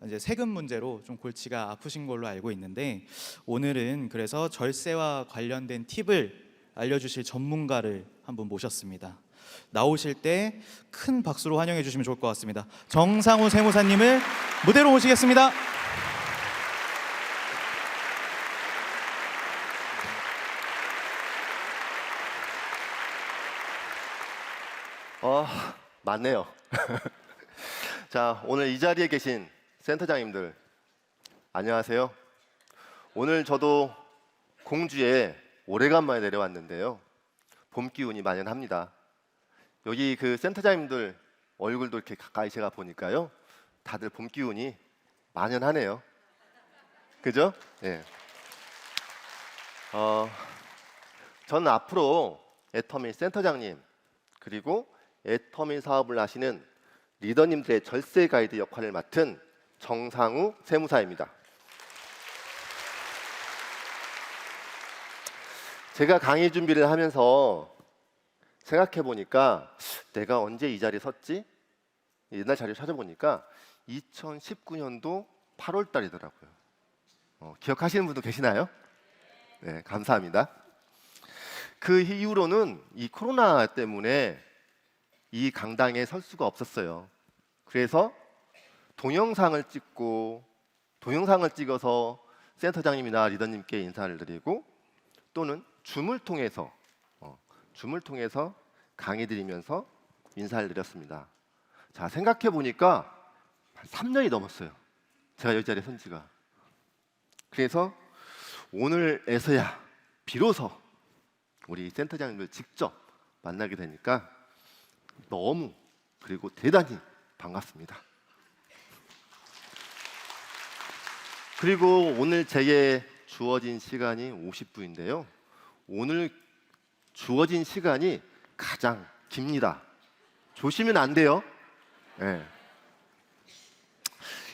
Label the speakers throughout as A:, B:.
A: 이제 세금 문제로 좀 골치가 아프신 걸로 알고 있는데, 오늘은 그래서 절세와 관련된 팁을 알려주실 전문가를 한 분 모셨습니다. 나오실 때 큰 박수로 환영해 주시면 좋을 것 같습니다. 정상우 세무사님을 무대로 모시겠습니다.
B: 맞네요. 자, 오늘 이 자리에 계신 센터장님들 안녕하세요. 오늘 저도 공주에 오래간만에 내려왔는데요. 봄 기운이 만연합니다. 여기 그 센터장님들 얼굴도 이렇게 가까이 제가 보니까요, 다들 봄 기운이 만연하네요. 그죠? 예. 저는 앞으로 애터미 센터장님 그리고 애터미 사업을 하시는 리더님들의 절세 가이드 역할을 맡은 정상우 세무사입니다. 제가 강의 준비를 하면서 생각해 보니까 내가 언제 이 자리에 섰지? 옛날 자료 찾아보니까 2019년도 8월 달이더라고요. 기억하시는 분도 계시나요? 네, 감사합니다. 그 이후로는 이 코로나 때문에 이 강당에 설 수가 없었어요. 그래서 동영상을 찍어서 센터장님이나 리더님께 인사를 드리고, 또는 줌을 통해서 강의 드리면서 인사를 드렸습니다. 자, 생각해 보니까 3년이 넘었어요. 제가 이 자리에 선 지가. 그래서 오늘에서야 비로소 우리 센터장님들 직접 만나게 되니까 너무, 그리고 대단히 반갑습니다. 그리고 오늘 제게 주어진 시간이 50분인데요. 오늘 주어진 시간이 가장 깁니다. 조심은 안 돼요. 네.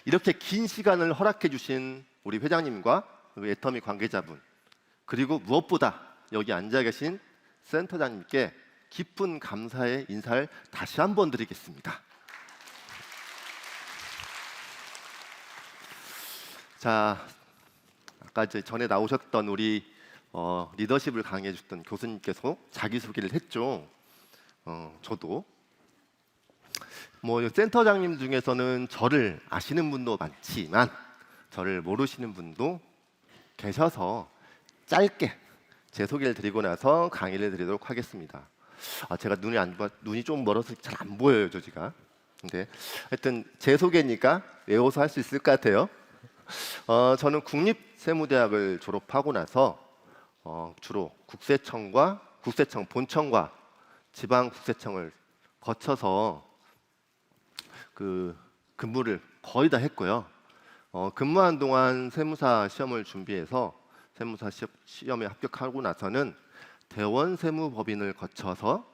B: 이렇게 긴 시간을 허락해 주신 우리 회장님과 애터미 관계자분, 그리고 무엇보다 여기 앉아 계신 센터장님께 깊은 감사의 인사를 다시 한번 드리겠습니다. 자, 아까 전에 나오셨던 우리 리더십을 강의해 주셨던 교수님께서 자기소개를 했죠. 저도 센터장님 중에서는 저를 아시는 분도 많지만 저를 모르시는 분도 계셔서 짧게 제 소개를 드리고 나서 강의를 드리도록 하겠습니다. 제가 눈이 좀 멀어서 잘 안 보여요, 저지가. 근데 하여튼 제 소개니까 외워서 할 수 있을 것 같아요. 저는 국립세무대학을 졸업하고 나서 주로 국세청 본청과 지방국세청을 거쳐서 그 근무를 거의 다 했고요. 근무한 동안 세무사 시험을 준비해서 세무사 시험에 합격하고 나서는 대원세무법인을 거쳐서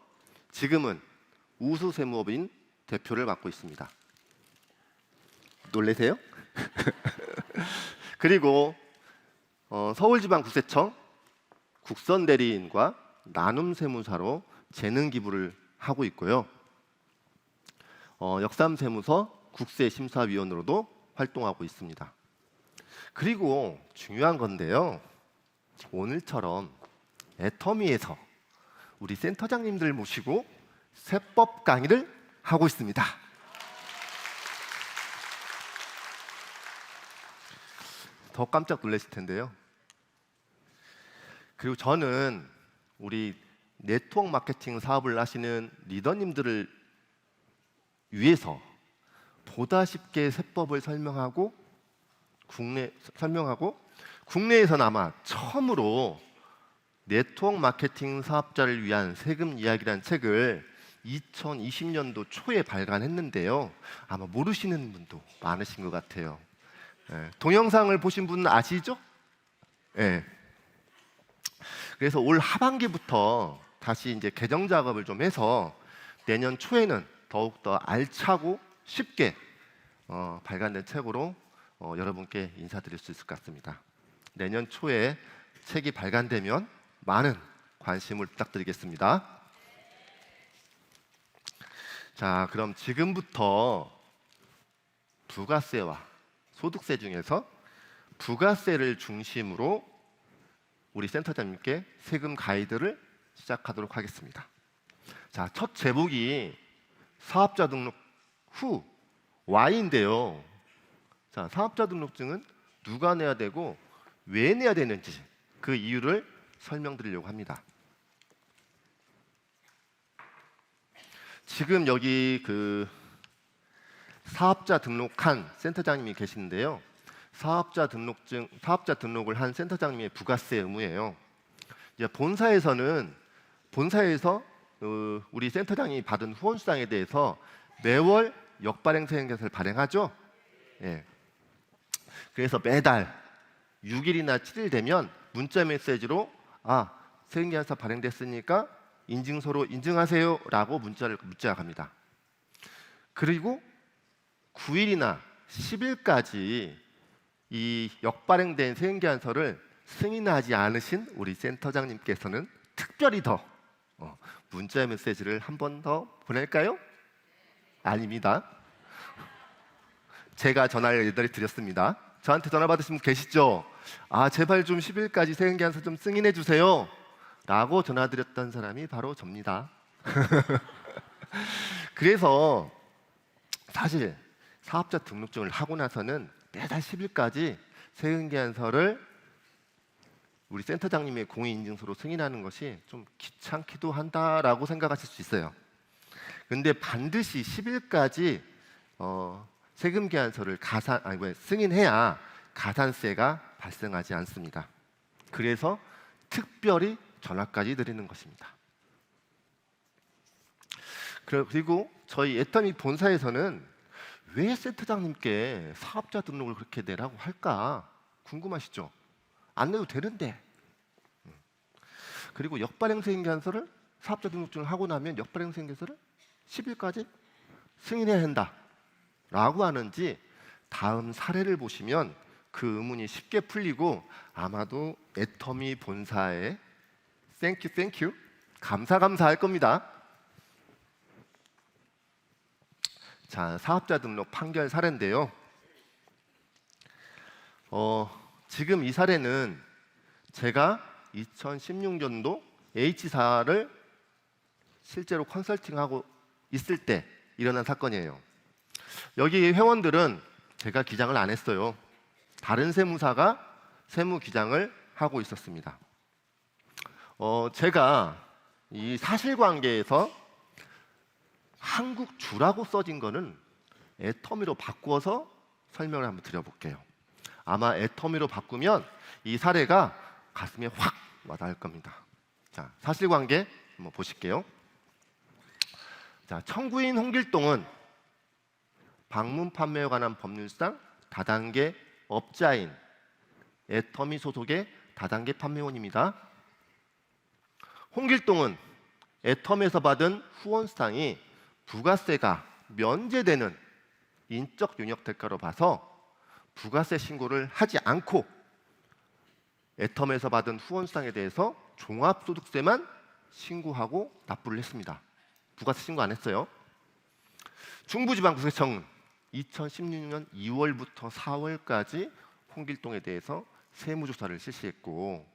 B: 지금은 우수세무법인 대표를 맡고 있습니다. 놀라세요? 그리고 서울지방국세청 국선대리인과 나눔세무사로 재능기부를 하고 있고요. 역삼세무서 국세심사위원으로도 활동하고 있습니다. 그리고 중요한 건데요, 오늘처럼 애터미에서 우리 센터장님들 모시고 세법 강의를 하고 있습니다. 더 깜짝 놀라실 텐데요. 그리고 저는 우리 네트워크 마케팅 사업을 하시는 리더님들을 위해서 보다 쉽게 세법을 설명하고 국내에서는 아마 처음으로 네트워크 마케팅 사업자를 위한 세금 이야기라는 책을 2020년도 초에 발간했는데요. 아마 모르시는 분도 많으신 것 같아요. 동영상을 보신 분은 아시죠? 네. 그래서 올 하반기부터 다시 이제 개정 작업을 좀 해서 내년 초에는 더욱더 알차고 쉽게 발간된 책으로 여러분께 인사드릴 수 있을 것 같습니다. 내년 초에 책이 발간되면 많은 관심을 부탁드리겠습니다. 자, 그럼 지금부터 부가세와 소득세 중에서 부가세를 중심으로 우리 센터장님께 세금 가이드를 시작하도록 하겠습니다. 자, 첫 제목이 사업자 등록 후 Y인데요. 자, 사업자 등록증은 누가 내야 되고 왜 내야 되는지 그 이유를 설명드리려고 합니다. 지금 여기 그 사업자 등록한 센터장님이 계시는데요. 사업자 등록을 한 센터장님의 부가세 의무예요. 이제 본사에서 우리 센터장님이 받은 후원수당에 대해서 매월 역발행 세금계산서를 발행하죠. 예. 그래서 매달 6일이나 7일 되면 문자 메시지로 세금계산서 발행됐으니까 인증서로 인증하세요라고 문자가 갑니다. 그리고 9일이나 10일까지 이 역발행된 세금계산서를 승인하지 않으신 우리 센터장님께서는 특별히 더 문자 메시지를 한 번 더 보낼까요? 아닙니다. 제가 전화를 드렸습니다. 저한테 전화 받으신 분 계시죠? 제발 좀 10일까지 세금계산서 좀 승인해 주세요 라고 전화드렸던 사람이 바로 접니다. 그래서 사실 사업자 등록증을 하고 나서는 매달 10일까지 세금계산서를 우리 센터장님의 공인인증서로 승인하는 것이 좀 귀찮기도 한다라고 생각하실 수 있어요. 근데 반드시 10일까지 세금계산서를 승인해야 가산세가 발생하지 않습니다. 그래서 특별히 전화까지 드리는 것입니다. 그리고 저희 애터미 본사에서는 왜 센터장님께 사업자 등록을 그렇게 내라고 할까 궁금하시죠? 안 내도 되는데. 그리고 역발행 세금계산서를 사업자 등록증을 하고 나면 역발행 세금계산서를 10일까지 승인해야 한다라고 하는지 다음 사례를 보시면 그 의문이 쉽게 풀리고 아마도 애터미 본사에 땡큐 감사할 겁니다. 자, 사업자 등록 판결 사례인데요. 지금 이 사례는 제가 2016년도 H사를 실제로 컨설팅하고 있을 때 일어난 사건이에요. 여기 회원들은 제가 기장을 안 했어요. 다른 세무사가 세무 기장을 하고 있었습니다. 제가 이 사실관계에서 한국주라고 써진 거는 애터미로 바꾸어서 설명을 한번 드려볼게요. 아마 애터미로 바꾸면 이 사례가 가슴에 확 와닿을 겁니다. 자, 사실관계 한번 보실게요. 자, 청구인 홍길동은 방문 판매에 관한 법률상 다단계 업자인 애터미 소속의 다단계 판매원입니다. 홍길동은 애터미에서 받은 후원수당이 부가세가 면제되는 인적 용역 대가로 봐서 부가세 신고를 하지 않고 애터미에서 받은 후원수당에 대해서 종합소득세만 신고하고 납부를 했습니다. 부가세 신고 안 했어요. 중부지방국세청은 2016년 2월부터 4월까지 홍길동에 대해서 세무조사를 실시했고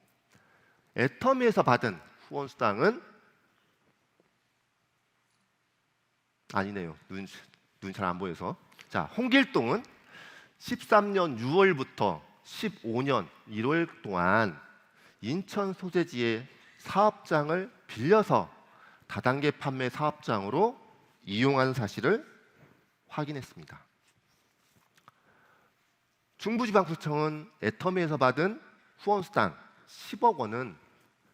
B: 애터미에서 받은 후원수당은 아니네요. 눈 잘 안 보여서. 자, 홍길동은 13년 6월부터 15년 1월 동안 인천 소재지의 사업장을 빌려서 다단계 판매 사업장으로 이용한 사실을 확인했습니다. 중부지방국세청은 애터미에서 받은 후원수당 10억 원은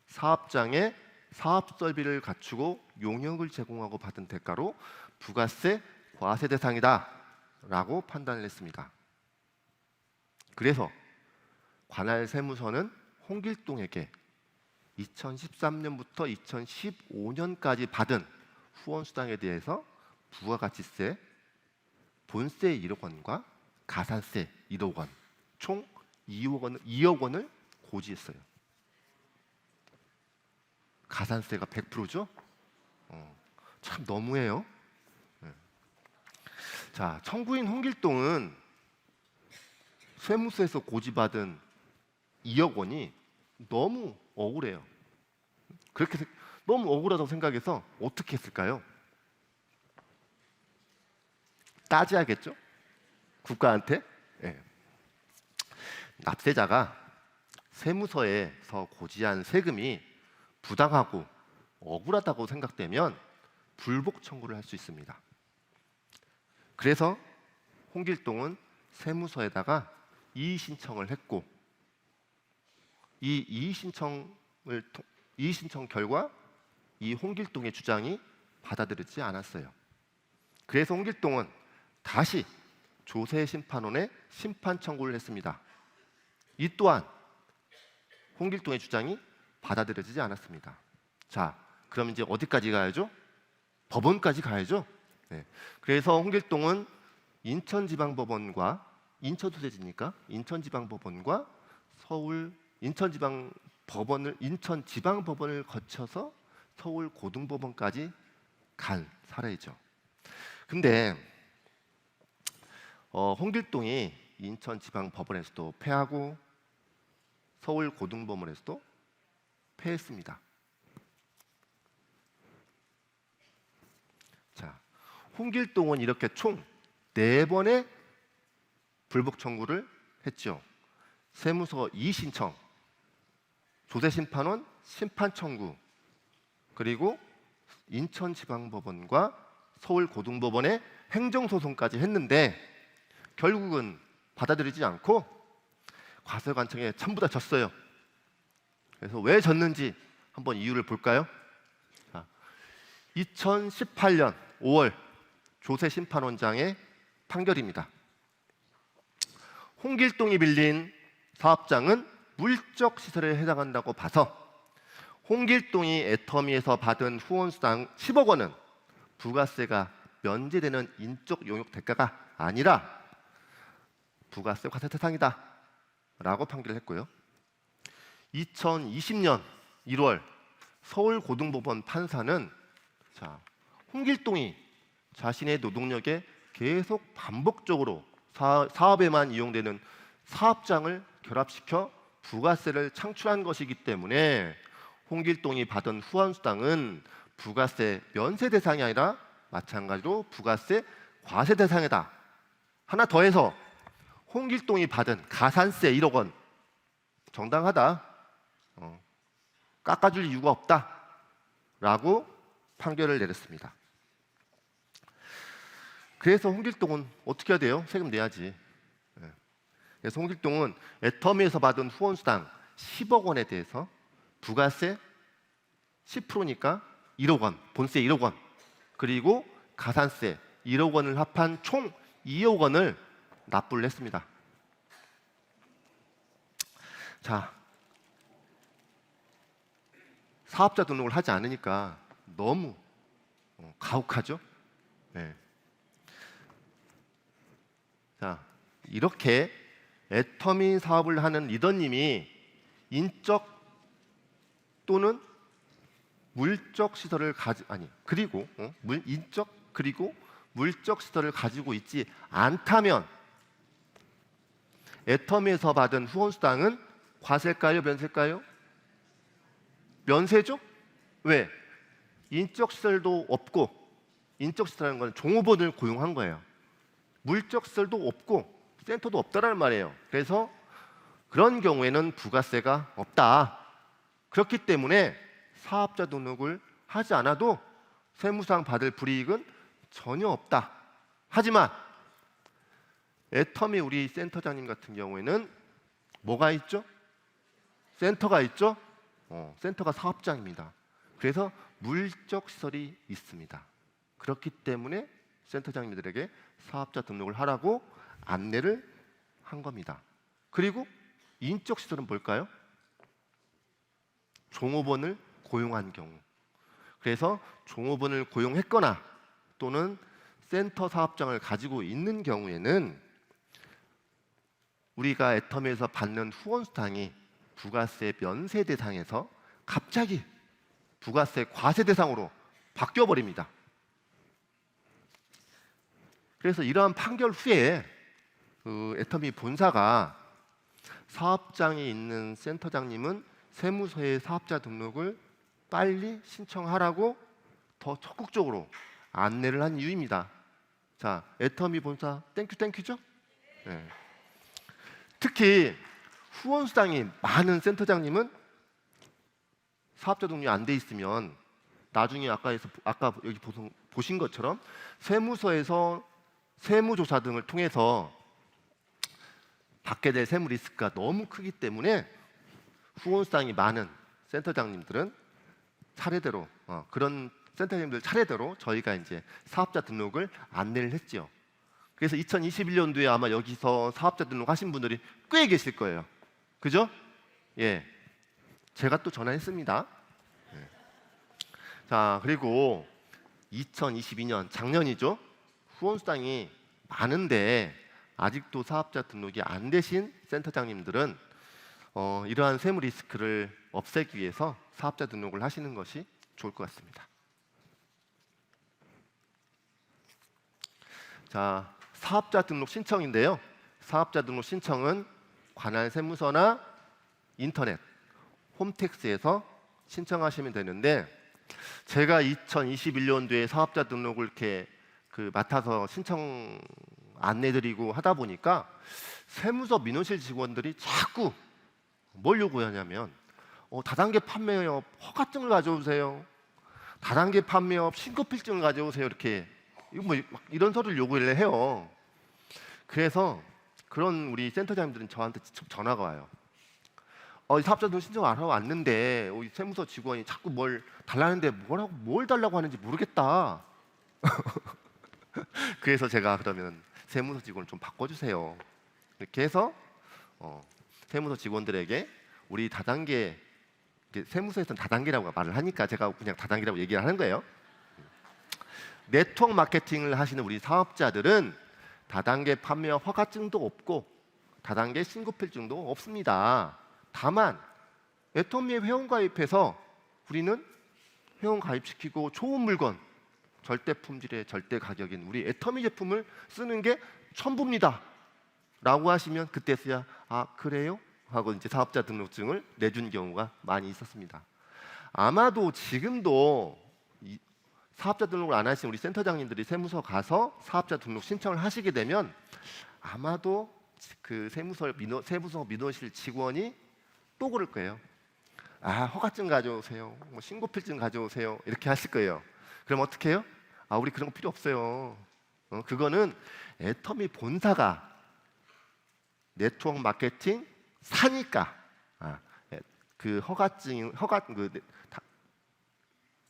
B: 사업장에 사업설비를 갖추고 용역을 제공하고 받은 대가로 부가세 과세 대상이다 라고 판단을 했습니다. 그래서 관할 세무서는 홍길동에게 2013년부터 2015년까지 받은 후원수당에 대해서 부가가치세, 본세 1억 원과 가산세 1억 원, 총 2억 원을 고지했어요. 가산세가 100%죠? 참 너무해요. 자, 청구인 홍길동은 세무서에서 고지받은 2억 원이 너무 억울해요. 너무 억울하다고 생각해서 어떻게 했을까요? 따져야겠죠? 국가한테. 예. 납세자가 세무서에서 고지한 세금이 부당하고 억울하다고 생각되면 불복 청구를 할 수 있습니다. 그래서 홍길동은 세무서에다가 이의 신청을 했고, 이 이의 신청 결과 이 홍길동의 주장이 받아들이지 않았어요. 그래서 홍길동은 다시 조세심판원에 심판 청구를 했습니다. 이 또한 홍길동의 주장이 받아들여지지 않았습니다. 자, 그럼 이제 어디까지 가야죠? 법원까지 가야죠. 네. 그래서 홍길동은 인천지방법원과 인천소재지니까 인천지방법원과 인천지방법원을 거쳐서 서울 고등법원까지 간 사례이죠. 근데 홍길동이 인천지방법원에서도 패하고 서울 고등법원에서도 패했습니다. 자, 홍길동은 이렇게 총 4번의 불복 청구를 했죠. 세무서 이의 신청, 조세심판원 심판 청구, 그리고 인천지방법원과 서울고등법원의 행정소송까지 했는데 결국은 받아들이지 않고 과세관청에 전부 다 졌어요. 그래서 왜 졌는지 한번 이유를 볼까요? 자, 2018년 5월 조세심판원장의 판결입니다. 홍길동이 빌린 사업장은 물적시설에 해당한다고 봐서 홍길동이 애터미에서 받은 후원수당 10억 원은 부가세가 면제되는 인적 용역 대가가 아니라 부가세 과세 대상이다 라고 판결을 했고요. 2020년 1월 서울고등법원 판사는 홍길동이 자신의 노동력에 계속 반복적으로 사업에만 이용되는 사업장을 결합시켜 부가세를 창출한 것이기 때문에 홍길동이 받은 후원수당은 부가세 면세 대상이 아니라 마찬가지로 부가세 과세 대상이다. 하나 더해서 홍길동이 받은 가산세 1억 원 정당하다. 깎아줄 이유가 없다. 라고 판결을 내렸습니다. 그래서 홍길동은 어떻게 해야 돼요? 세금 내야지. 그래서 홍길동은 애터미에서 받은 후원수당 10억 원에 대해서 부가세 10%니까 1억 원, 본세 1억 원, 그리고 가산세 1억 원을 합한 총 2억 원을 납부를 했습니다. 자, 사업자 등록을 하지 않으니까 너무 가혹하죠? 네. 자, 이렇게 애터미 사업을 하는 리더님이 인적 또는 물적 시설을 물적 시설을 가지고 있지 않다면 애터미에서 받은 후원수당은 과세일까요? 면세일까요? 면세죠? 왜? 인적 시설도 없고, 인적 시설이라는 건 종업원을 고용한 거예요. 물적 시설도 없고 센터도 없다라는 말이에요. 그래서 그런 경우에는 부가세가 없다. 그렇기 때문에 사업자 등록을 하지 않아도 세무상 받을 불이익은 전혀 없다. 하지만 애터미 우리 센터장님 같은 경우에는 뭐가 있죠? 센터가 있죠? 센터가 사업장입니다. 그래서 물적 시설이 있습니다. 그렇기 때문에 센터장님들에게 사업자 등록을 하라고 안내를 한 겁니다. 그리고 인적 시설은 뭘까요? 종업원을 고용한 경우. 그래서 종업원을 고용했거나 또는 센터 사업장을 가지고 있는 경우에는 우리가 애터미에서 받는 후원수당이 부가세 면세 대상에서 갑자기 부가세 과세 대상으로 바뀌어 버립니다. 그래서 이러한 판결 후에 그 애터미 본사가 사업장이 있는 센터장님은 세무서에 사업자 등록을 빨리 신청하라고 더 적극적으로 안내를 한 이유입니다. 자, 애터미 본사 땡큐죠? 네. 특히 후원 수당이 많은 센터장님은 사업자 등록이 안 돼 있으면 나중에 아까 여기 보신 것처럼 세무서에서 세무조사 등을 통해서 받게 될 세무 리스크가 너무 크기 때문에 후원 수당이 많은 센터장님들은 차례대로 그런 센터장님들 차례대로 저희가 이제 사업자 등록을 안내를 했죠. 그래서 2021년도에 아마 여기서 사업자 등록하신 분들이 꽤 계실 거예요. 그죠? 예, 제가 또 전화했습니다. 예. 자, 그리고 2022년 작년이죠. 후원 수당이 많은데 아직도 사업자 등록이 안 되신 센터장님들은 이러한 세무 리스크를 없애기 위해서 사업자 등록을 하시는 것이 좋을 것 같습니다. 자, 사업자 등록 신청인데요. 사업자 등록 신청은 관할 세무서나 인터넷, 홈택스에서 신청하시면 되는데 제가 2021년도에 사업자 등록을 이렇게 맡아서 신청 안내드리고 하다 보니까 세무서 민원실 직원들이 자꾸 뭘 요구하냐면 다단계 판매업 허가증을 가져오세요. 다단계 판매업 신고필증을 가져오세요. 이렇게 이런 서류를 요구를 해요. 그래서 그런 우리 센터장님들은 저한테 직접 전화가 와요. 이 사업자 등록 신청 안 하고 왔는데 우리 세무서 직원이 자꾸 뭘 달라는데 뭘 달라고 하는지 모르겠다. 그래서 제가 그러면 세무서 직원을 좀 바꿔주세요. 이렇게 해서 세무서 직원들에게 우리 다단계, 세무서에서는 다단계라고 말을 하니까 제가 그냥 다단계라고 얘기를 하는 거예요. 네트워크 마케팅을 하시는 우리 사업자들은 다단계 판매업 허가증도 없고 다단계 신고필증도 없습니다. 다만 애터미에 회원가입해서 우리는 회원 가입시키고 좋은 물건, 절대 품질의 절대 가격인 우리 애터미 제품을 쓰는 게 전부입니다 라고 하시면 그때서야 그래요? 하고 이제 사업자 등록증을 내준 경우가 많이 있었습니다. 아마도 지금도 사업자 등록을 안 하신 우리 센터장님들이 세무서 가서 사업자 등록 신청을 하시게 되면 아마도 그 세무서 민원실 직원이 또 그럴 거예요. 허가증 가져오세요. 신고필증 가져오세요. 이렇게 하실 거예요. 그럼 어떻게 해요? 우리 그런 거 필요 없어요. 그거는 애터미 본사가 네트워크 마케팅 사니까 그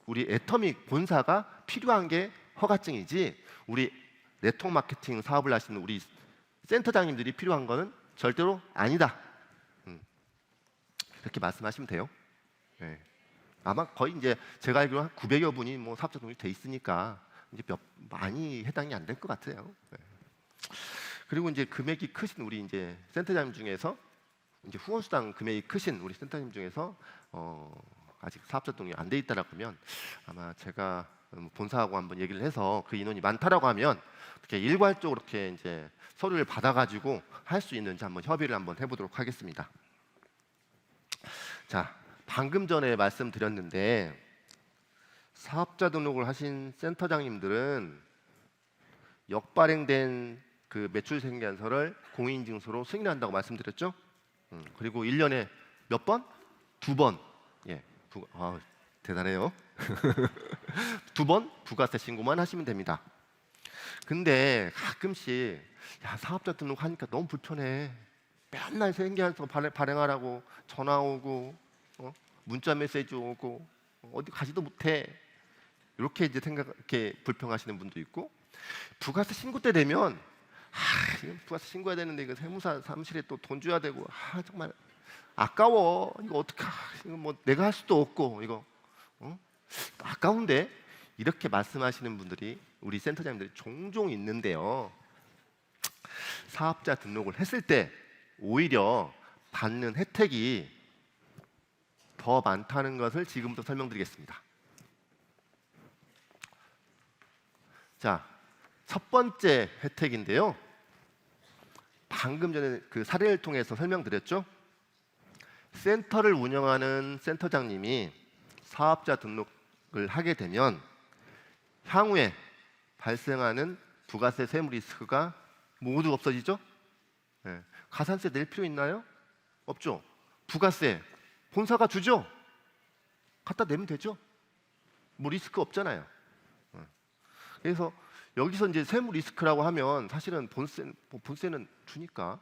B: 우리 애터미 본사가 필요한 게 허가증이지 우리 네트워크 마케팅 사업을 하시는 우리 센터장님들이 필요한 거는 절대로 아니다. 그렇게 말씀하시면 돼요. 네. 아마 거의 이제 제가 알기로 한 900여 분이 사업자 등록이 돼 있으니까 이제 많이 해당이 안 될 것 같아요. 네. 그리고 이제 금액이 크신 우리 이제 센터장님 중에서 이제 후원수당 금액이 크신 우리 센터님 중에서 아직 사업자 등록이 안 돼 있다라고 하면 아마 제가 본사하고 한번 얘기를 해서 그 인원이 많다라고 하면 이렇게 일괄적으로 이렇게 이제 서류를 받아가지고 할 수 있는지 한번 협의를 한번 해보도록 하겠습니다. 자, 방금 전에 말씀드렸는데 사업자 등록을 하신 센터장님들은 역발행된 그 매출생계안서를 공인인증서로 승인한다고 말씀드렸죠. 그리고 1년에 몇 번? 2번. 예, 대단해요. 2번 부가세 신고만 하시면 됩니다. 근데 가끔씩 사업자 등록하니까 너무 불편해. 맨날 생계안서 발행하라고 전화 오고 문자 메시지 오고 어디 가지도 못해. 이렇게 이제 이렇게 불평하시는 분도 있고 부가세 신고 때 되면 부가세 신고해야 되는데 이거 세무사 사무실에 또 돈 줘야 되고 정말 아까워. 이거 어떡하? 이거 내가 할 수도 없고 이거 아까운데 이렇게 말씀하시는 분들이 우리 센터장님들이 종종 있는데요. 사업자 등록을 했을 때 오히려 받는 혜택이 더 많다는 것을 지금부터 설명드리겠습니다. 자, 첫 번째 혜택인데요. 방금 전에 그 사례를 통해서 설명드렸죠. 센터를 운영하는 센터장님이 사업자 등록을 하게 되면 향후에 발생하는 부가세 세무 리스크가 모두 없어지죠. 네. 가산세 낼 필요 있나요? 없죠. 부가세 본사가 주죠. 갖다 내면 되죠. 뭐 리스크 없잖아요. 그래서 여기서 이제 세무 리스크라고 하면 사실은 본세는 주니까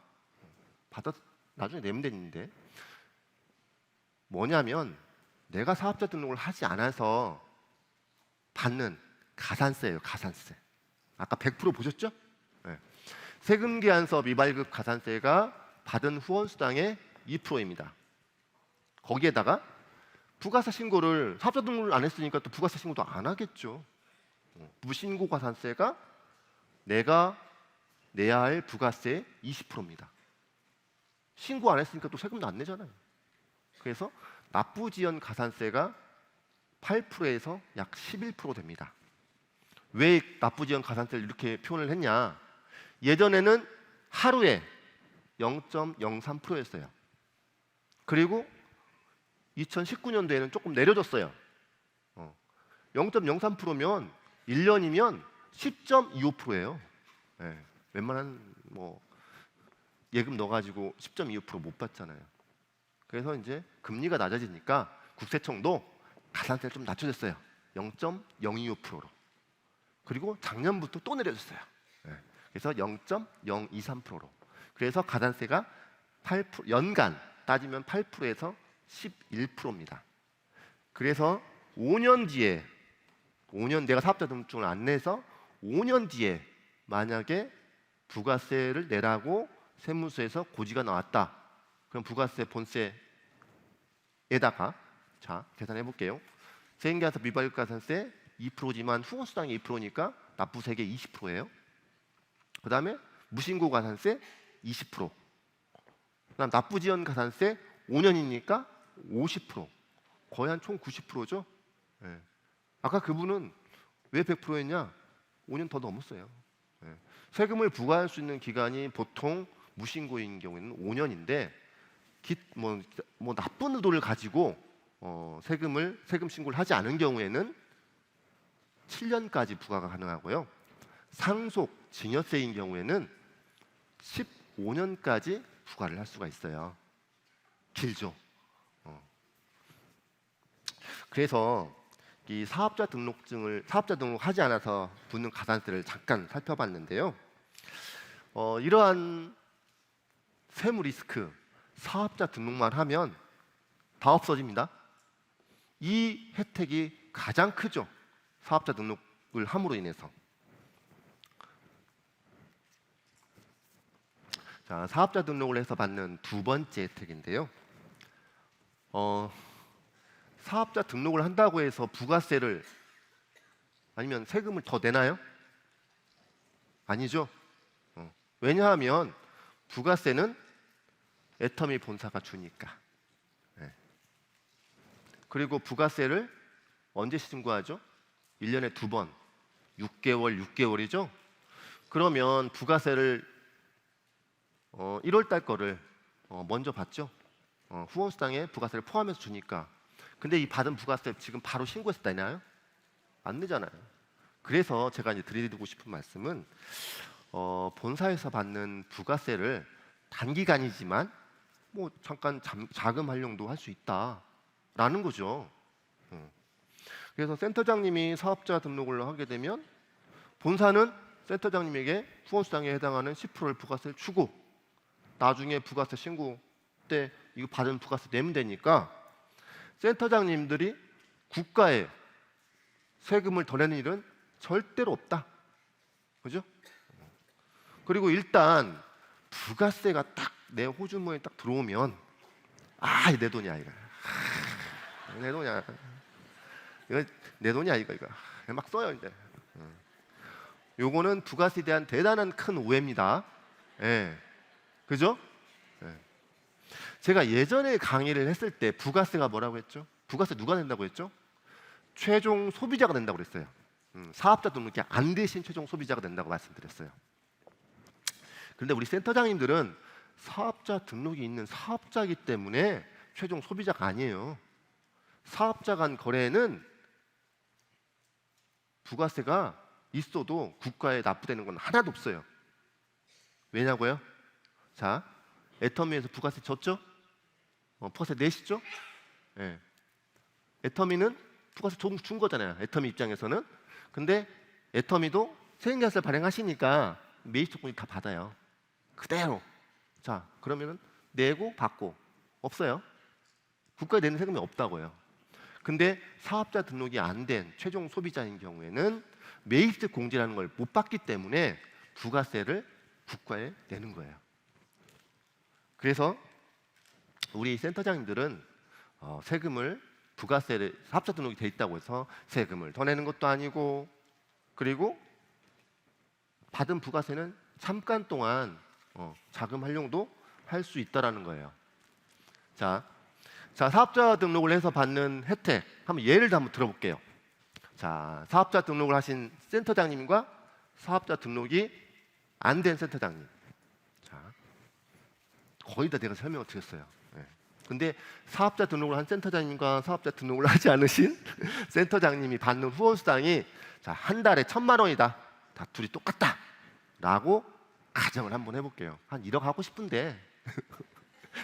B: 받아 나중에 내면 되는데, 뭐냐면 내가 사업자 등록을 하지 않아서 받는 가산세예요. 가산세. 아까 100% 보셨죠? 네. 세금 계산서 미발급 가산세가 받은 후원 수당의 2%입니다. 거기에다가 부가세 신고를 사업자 등록을 안 했으니까 또 부가세 신고도 안 하겠죠. 무신고 가산세가 내가 내야 할 부가세의 20%입니다. 신고 안 했으니까 또 세금도 안 내잖아요. 그래서 납부지연 가산세가 8%에서 약 11% 됩니다. 왜 납부지연 가산세를 이렇게 표현을 했냐? 예전에는 하루에 0.03%였어요. 그리고 2019년도에는 조금 내려졌어요. 0.03%면 1년이면 10.25%예요. 네, 웬만한 뭐 예금 넣어가지고 10.25%못 받잖아요. 그래서 이제 금리가 낮아지니까 국세청도 가산세를 좀 낮춰줬어요. 0.025%로. 그리고 작년부터 또 내려줬어요. 네, 그래서 0.023%로. 그래서 가산세가 8%, 연간 따지면 8%에서 11%입니다. 그래서 5년 뒤에 5년 내가 사업자 등록증을 안 내서 5년 뒤에 만약에 부가세를 내라고 세무서에서 고지가 나왔다. 그럼 부가세 본세에다가 자 계산해 볼게요. 세금계산서 미발급 가산세 2%지만 후원수당이 2%니까 납부세계 20%예요. 그 다음에 무신고 가산세 20%. 그다음 납부지연 가산세 5년이니까 50%. 거의 한 총 90%죠. 네. 아까 그분은 왜 100%였냐? 5년 더 넘었어요. 네. 세금을 부과할 수 있는 기간이 보통 무신고인 경우에는 5년인데 뭐 나쁜 의도를 가지고 세금 신고를 하지 않은 경우에는 7년까지 부과가 가능하고요. 상속 증여세인 경우에는 15년까지 부과를 할 수가 있어요. 길죠. 그래서 이 사업자 등록하지 않아서 붙는 가산세를 잠깐 살펴봤는데요. 이러한 세무 리스크, 사업자 등록만 하면 다 없어집니다. 이 혜택이 가장 크죠. 사업자 등록을 함으로 인해서. 자, 사업자 등록을 해서 받는 두 번째 혜택인데요. 사업자 등록을 한다고 해서 부가세를 아니면 세금을 더 내나요? 아니죠. 왜냐하면 부가세는 애터미 본사가 주니까. 네. 그리고 부가세를 언제 신고하죠? 1년에 2번, 6개월이죠. 그러면 부가세를 1월 달 거를 먼저 받죠. 후원수당에 부가세를 포함해서 주니까. 근데 이 받은 부가세 지금 바로 신고해서 내나요? 안 내잖아요. 그래서 제가 이제 드리고 싶은 말씀은 본사에서 받는 부가세를 단기간이지만 뭐 잠깐 자금 활용도 할 수 있다라는 거죠. 그래서 센터장님이 사업자 등록을 하게 되면 본사는 센터장님에게 후원수당에 해당하는 10%를 부가세를 주고 나중에 부가세 신고 때 이거 받은 부가세 내면 되니까 센터장님들이 국가에 세금을 더 내는 일은 절대로 없다. 그죠? 그리고 일단 부가세가 딱 내 호주머니에 딱 들어오면 이거 내 돈이야 이거. 내 돈이야. 이거 내 돈이야 이거. 막 써요 이제. 요거는 부가세에 대한 대단한 큰 오해입니다. 예. 그죠? 예. 제가 예전에 강의를 했을 때 부가세가 뭐라고 했죠? 부가세 누가 낸다고 했죠? 최종 소비자가 낸다고 그랬어요. 사업자 등록이 안 되신 최종 소비자가 낸다고 말씀드렸어요. 그런데 우리 센터장님들은 사업자 등록이 있는 사업자이기 때문에 최종 소비자가 아니에요. 사업자 간 거래는 부가세가 있어도 국가에 납부되는 건 하나도 없어요. 왜냐고요? 자, 애터미에서 부가세 졌죠? 부가세 내시죠? 예. 애터미는 부가세 준 거잖아요. 애터미 입장에서는. 근데 애터미도 세액연세를 발행하시니까 매입 조건이 다 받아요. 그대로. 자, 그러면은 내고 받고 없어요. 국가에 내는 세금이 없다고요. 근데 사업자 등록이 안 된 최종 소비자인 경우에는 매입세 공제라는 걸 못 받기 때문에 부가세를 국가에 내는 거예요. 그래서 우리 센터장님들은 세금을 부가세를 사업자 등록이 돼 있다고 해서 세금을 더 내는 것도 아니고, 그리고 받은 부가세는 잠깐 동안 자금 활용도 할 수 있다라는 거예요. 자, 사업자 등록을 해서 받는 혜택 한번 예를 한번 들어볼게요. 자, 사업자 등록을 하신 센터장님과 사업자 등록이 안 된 센터장님. 자, 거의 다 내가 설명을 드렸어요. 네. 근데 사업자 등록을 한 센터장님과 사업자 등록을 하지 않으신 센터장님이 받는 후원수당이 자, 한 달에 1,000만 원이다. 다 둘이 똑같다. 라고 가정을 한번 해볼게요. 한 1억 하고 싶은데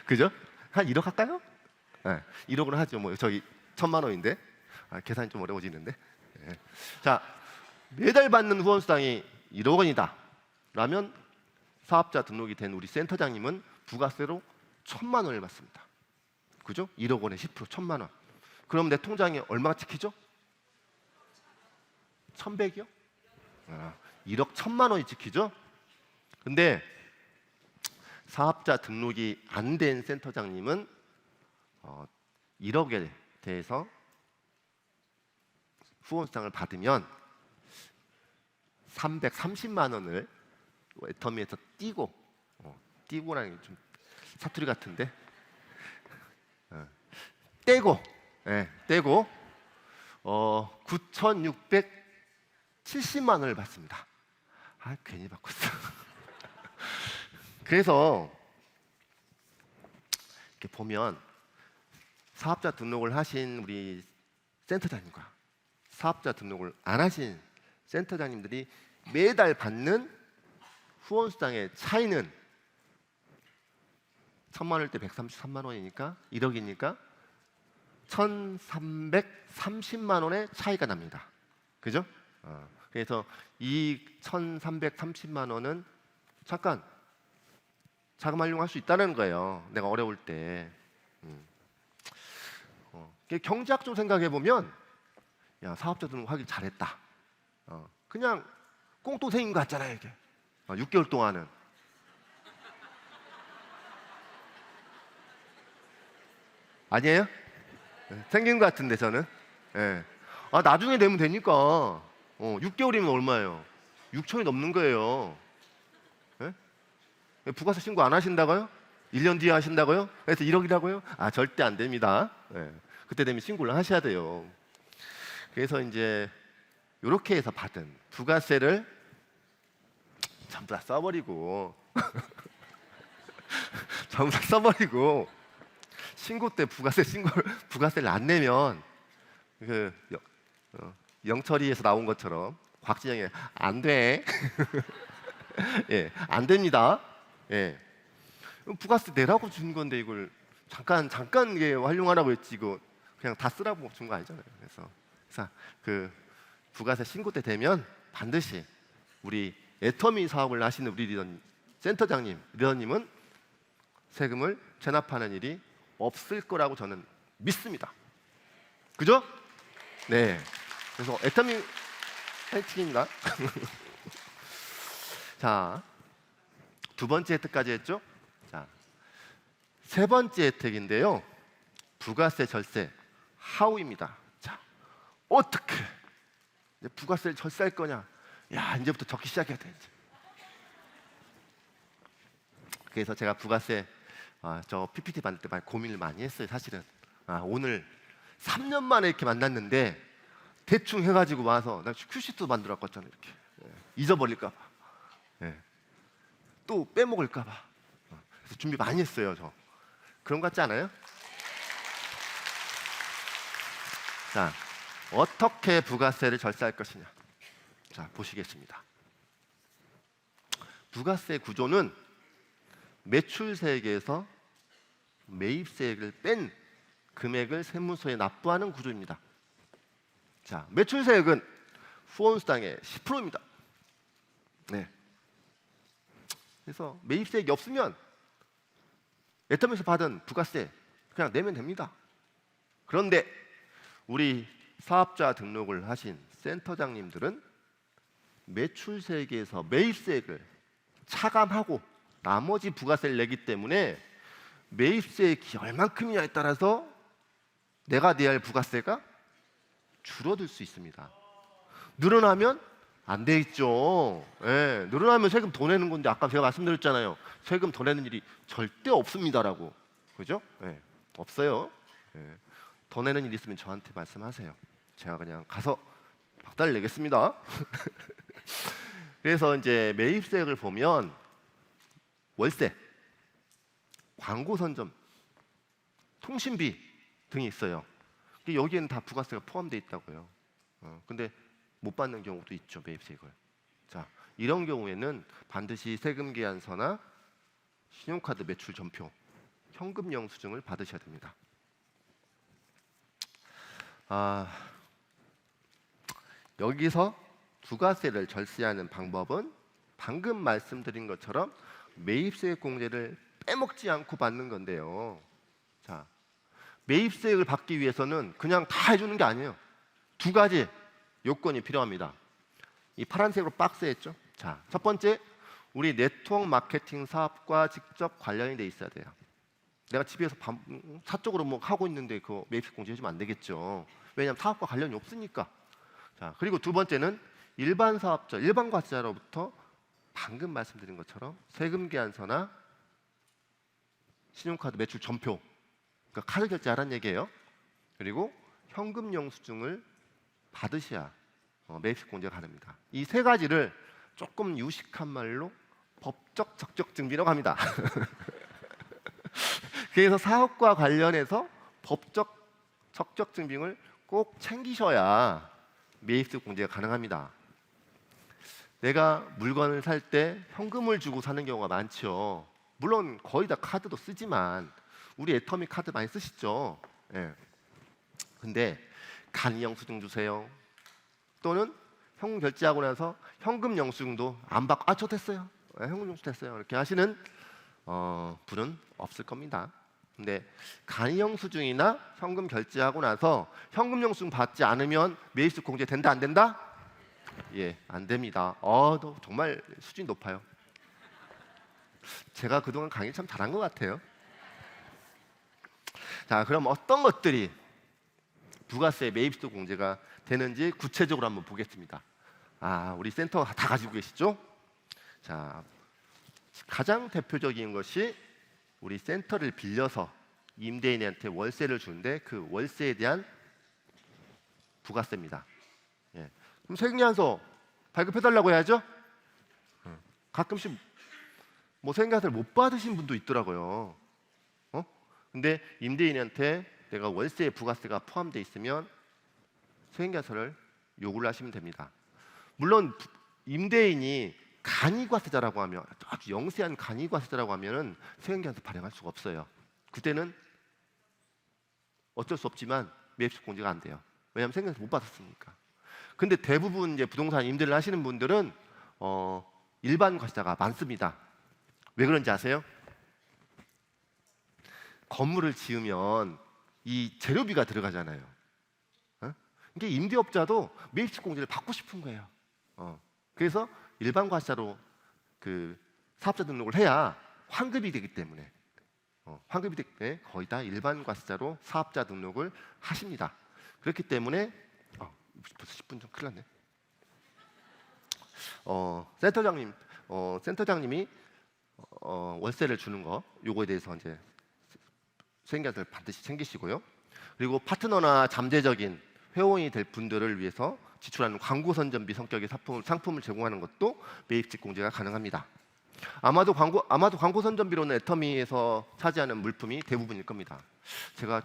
B: 그죠? 한 1억 할까요? 네, 1억으로 하죠. 뭐 저기 1,000만 원인데 계산이 좀 어려워지는데. 네. 자, 매달 받는 후원수당이 1억 원이다. 라면 사업자 등록이 된 우리 센터장님은 부가세로 1,000만 원을 받습니다. 그죠? 1억 원에 10% 1,000만 원. 그럼 내 통장에 얼마가 찍히죠? 1,100이요? 1억 1,000만 원이 찍히죠? 근데 사업자 등록이 안 된 센터장님은 1억에 대해서 후원수당을 받으면 330만 원을 애터미에서 띄고라는 게 좀 사투리 같은데 떼고 9,670만 원을 받습니다. 괜히 바꿨어. 그래서 이렇게 보면 사업자 등록을 하신 우리 센터장님과 사업자 등록을 안 하신 센터장님들이 매달 받는 후원수당의 차이는 1,000만 원일 때 133만 원이니까 1억이니까 1,330만 원의 차이가 납니다. 그죠? 그래서 이 1,330만 원은 잠깐 자금 활용할 수 있다는 거예요. 내가 어려울 때. 경제학적으로 생각해 보면 야, 사업자 등록하기 잘했다. 그냥 꽁돈생인 것 같잖아요, 이게. 6개월 동안은. 아니에요? 생긴 것 같은데 저는. 예. 나중에 내면 되니까. 6개월이면 얼마예요? 6천이 넘는 거예요. 예? 부가세 신고 안 하신다고요? 1년 뒤에 하신다고요? 그래서 1억이라고요? 절대 안 됩니다. 예. 그때 되면 신고를 하셔야 돼요. 그래서 이제 이렇게 해서 받은 부가세를 전부 다 써버리고 전부 다 써버리고 신고 때 부가세를 안 내면 그 영철이에서 나온 것처럼 곽진영이 안 돼. 예, 안 됩니다. 예. 부가세 내라고 준 건데 이걸 잠깐 이게 활용하라고 했지 이거 그냥 다 쓰라고 준 거 아니잖아요. 그래서 그 부가세 신고 때 되면 반드시 우리 애터미 사업을 하시는 우리 리더님은 세금을 체납하는 일이 없을 거라고 저는 믿습니다. 그죠? 네. 그래서 애터미 파이팅입니다. 자, 두 번째 혜택까지 했죠? 자, 세 번째 혜택인데요. 부가세 절세 하우입니다. 자, 어떻게 부가세를 절세할 거냐? 야, 이제부터 적기 시작해야 돼. 이제. 그래서 제가 부가세 저 PPT 만들 때 많이 고민을 많이 했어요. 사실은 오늘 3년 만에 이렇게 만났는데 대충 해가지고 와서 나 큐시트도 만들어 왔잖아요. 이렇게 잊어버릴까 봐. 또 또 빼먹을까 봐. 그래서 준비 많이 했어요, 저. 그런 것 같지 않아요? 자, 어떻게 부가세를 절세할 것이냐. 자, 보시겠습니다. 부가세 구조는 매출세액에서 매입세액을 뺀 금액을 세무서에 납부하는 구조입니다. 자, 매출세액은 후원수당의 10%입니다. 네. 그래서 매입세액이 없으면 애텀에서 받은 부가세 그냥 내면 됩니다. 그런데 우리 사업자 등록을 하신 센터장님들은 매출세액에서 매입세액을 차감하고 나머지 부가세를 내기 때문에 매입세액이 얼만큼이냐에 따라서 내가 내야 할 부가세가 줄어들 수 있습니다. 늘어나면 안 돼 있죠. 예, 늘어나면 세금 더 내는 건데 아까 제가 말씀드렸잖아요. 세금 더 내는 일이 절대 없습니다라고. 그죠? 예, 없어요. 예, 더 내는 일 있으면 저한테 말씀하세요. 제가 그냥 가서 박달 내겠습니다. 그래서 이제 매입세액을 보면 월세, 광고 선점, 통신비 등이 있어요. 여기에는 다 부가세가 포함되어 있다고요. 근데 못 받는 경우도 있죠, 매입세액을. 자, 이런 경우에는 반드시 세금계산서나 신용카드 매출 전표, 현금 영수증을 받으셔야 됩니다. 여기서 부가세를 절세하는 방법은 방금 말씀드린 것처럼 매입세액 공제를 빼먹지 않고 받는 건데요. 자, 매입세액을 받기 위해서는 그냥 다 해주는 게 아니에요. 두 가지 요건이 필요합니다. 이 파란색으로 박스했죠. 자, 첫 번째, 우리 네트워크 마케팅 사업과 직접 관련이 돼 있어야 돼요. 내가 집에서 사적으로 뭐 하고 있는데 그 매입세액 공제 해주면 안 되겠죠. 왜냐하면 사업과 관련이 없으니까. 자, 그리고 두 번째는 일반 사업자, 일반 과세자로부터 방금 말씀드린 것처럼 세금 계산서나 신용카드 매출 전표, 그러니까 카드 결제하라는 얘기예요. 그리고 현금 영수증을 받으셔야 매입세액 공제가 가능합니다. 이 세 가지를 조금 유식한 말로 법적 적격 증빙이라고 합니다. 그래서 사업과 관련해서 법적 적격 증빙을 꼭 챙기셔야 매입세액 공제가 가능합니다. 내가 물건을 살 때 현금을 주고 사는 경우가 많죠. 물론 거의 다 카드도 쓰지만 우리 애터미 카드 많이 쓰시죠. 예. 근데 간이 영수증 주세요. 또는 현금 결제하고 나서 현금 영수증도 안 받고 저 됐어요. 현금 영수증 됐어요. 이렇게 하시는 분은 없을 겁니다. 근데 간이 영수증이나 현금 결제하고 나서 현금 영수증 받지 않으면 매입세액 공제 된다 안 된다? 예, 안 됩니다. 너 정말 수준이 높아요. 제가 그동안 강의 참 잘한 것 같아요. 자, 그럼 어떤 것들이 부가세 매입세액 공제가 되는지 구체적으로 한번 보겠습니다. 우리 센터 다 가지고 계시죠? 자, 가장 대표적인 것이 우리 센터를 빌려서 임대인한테 월세를 주는데 그 월세에 대한 부가세입니다. 예. 그럼 세금계산서 발급해달라고 해야죠? 가끔씩 뭐 세금계산서를 못 받으신 분도 있더라고요. 근데 임대인한테 내가 월세에 부가세가 포함되어 있으면 세금계산서를 요구를 하시면 됩니다. 물론 임대인이 간이과세자라고 하면 아주 영세한 간이과세자라고 하면은 세금계산서 발행할 수가 없어요. 그때는 어쩔 수 없지만 매입세액 공제가 안 돼요. 왜냐하면 세금계산서 못 받았으니까. 근데 대부분 이제 부동산 임대를 하시는 분들은 일반 과세자가 많습니다. 왜 그런지 아세요? 건물을 지으면 이 재료비가 들어가잖아요. 이게 임대업자도 매입세액 공제를 받고 싶은 거예요. 그래서 일반 과세자로 그 사업자 등록을 해야 환급이 되기 때문에 환급이 되기 때문에 거의 다 일반 과세자로 사업자 등록을 하십니다. 그렇기 때문에 벌써 10분 전 큰일 났네. 센터장님이 월세를 주는 거 요거에 대해서 이제 세금계산서를 반드시 챙기시고요. 그리고 파트너나 잠재적인 회원이 될 분들을 위해서 지출하는 광고 선전비 성격의 상품을 제공하는 것도 매입세액 공제가 가능합니다. 아마도 광고 선전비로는 애터미에서 차지하는 물품이 대부분일 겁니다. 제가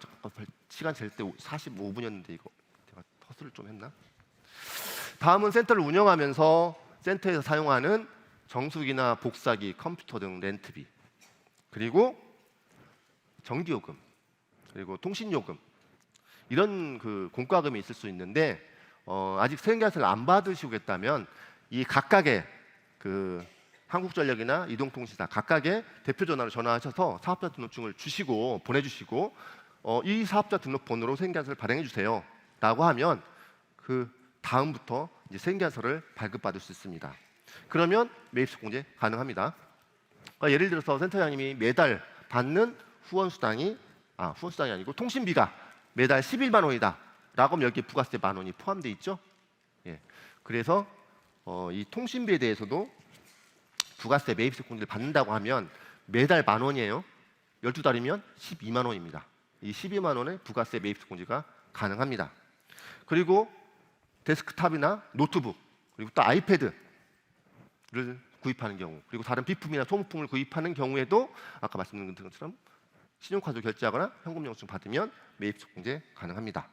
B: 시간 잴 때 45분이었는데 이거 제가 허술을 좀 했나? 다음은 센터를 운영하면서 센터에서 사용하는 정수기나 복사기, 컴퓨터 등 렌트비, 그리고 전기요금, 그리고 통신요금, 이런 그 공과금이 있을 수 있는데 아직 세금계산서를 안 받으시겠다면 이 각각의 그 한국전력이나 이동통신사 각각의 대표 전화로 전화하셔서 사업자 등록증을 주시고 보내주시고 이 사업자 등록번호로 세금계산서를 발행해 주세요 라고 하면 그 다음부터 이제 세금계산서를 발급받을 수 있습니다. 그러면 매입식 공제 가능합니다. 그러니까 예를 들어서 센터장님이 매달 받는 후원수당이 아니고 통신비가 매달 11만 원이다 라고 하면 여기에 부가세 만 원이 포함되어 있죠. 예. 그래서 이 통신비에 대해서도 부가세 매입식 공제를 받는다고 하면 매달 만 원이에요. 12달이면 12만 원입니다. 이 12만 원의 부가세 매입식 공제가 가능합니다. 그리고 데스크탑이나 노트북, 그리고 또 아이패드를 구입하는 경우, 그리고 다른 비품이나 소모품을 구입하는 경우에도 아까 말씀드린 것처럼 신용카드로 결제하거나 현금 영수증 받으면 매입식 공제 가능합니다.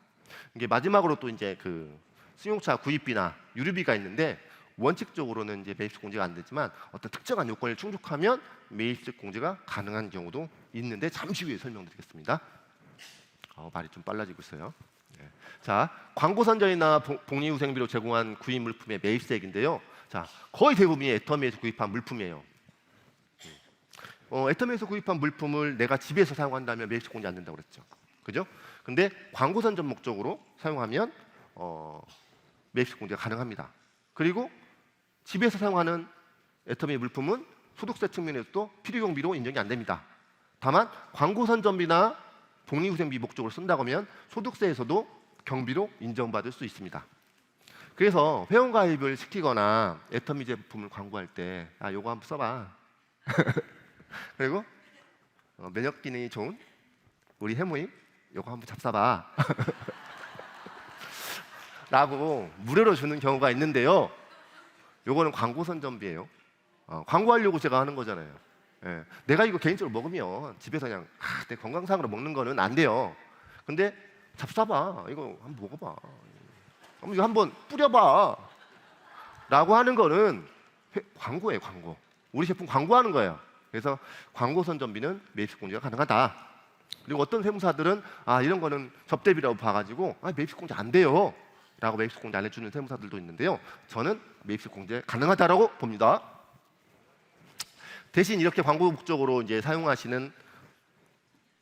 B: 이게 마지막으로 또 이제 그 승용차 구입비나 유류비가 있는데 원칙적으로는 이제 매입식 공제가 안 되지만 어떤 특정한 요건을 충족하면 매입식 공제가 가능한 경우도 있는데 잠시 후에 설명드리겠습니다. 말이 좀 빨라지고 있어요. 네. 자, 광고 선전이나 복리후생비로 제공한 구입 물품의 매입세액인데요. 자, 거의 대부분이 애터미에서 구입한 물품이에요. 애터미에서 구입한 물품을 내가 집에서 사용한다면 매입식 공제 안 된다고 그랬죠. 그죠? 근데 광고 선전 목적으로 사용하면 매입식 공제가 가능합니다. 그리고 집에서 사용하는 애터미 물품은 소득세 측면에서도 필요경비로 인정이 안 됩니다. 다만 광고 선전비나 복리후생비 목적으로 쓴다고 하면 소득세에서도 경비로 인정받을 수 있습니다. 그래서 회원가입을 시키거나 애터미 제품을 광고할 때 요거 한번 써봐. 그리고 면역 기능이 좋은 우리 해모임 요거 한번 잡숴봐. 라고 무료로 주는 경우가 있는데요. 요거는 광고 선전비예요. 광고하려고 제가 하는 거잖아요. 예. 내가 이거 개인적으로 먹으면 집에서 그냥 내 건강상으로 먹는 거는 안 돼요. 근데 잡숴봐. 이거 한번 먹어봐. 이거 한번 뿌려봐. 라고 하는 거는 광고예요, 광고. 우리 제품 광고하는 거예요. 그래서 광고 선전비는 매입식 공제가 가능하다. 그리고 어떤 세무사들은 이런 거는 접대비라고 봐가지고 매입식 공제 안 돼요. 라고 매입식 공제 안 해주는 세무사들도 있는데요. 저는 매입식 공제 가능하다라고 봅니다. 대신 이렇게 광고 목적으로 이제 사용하시는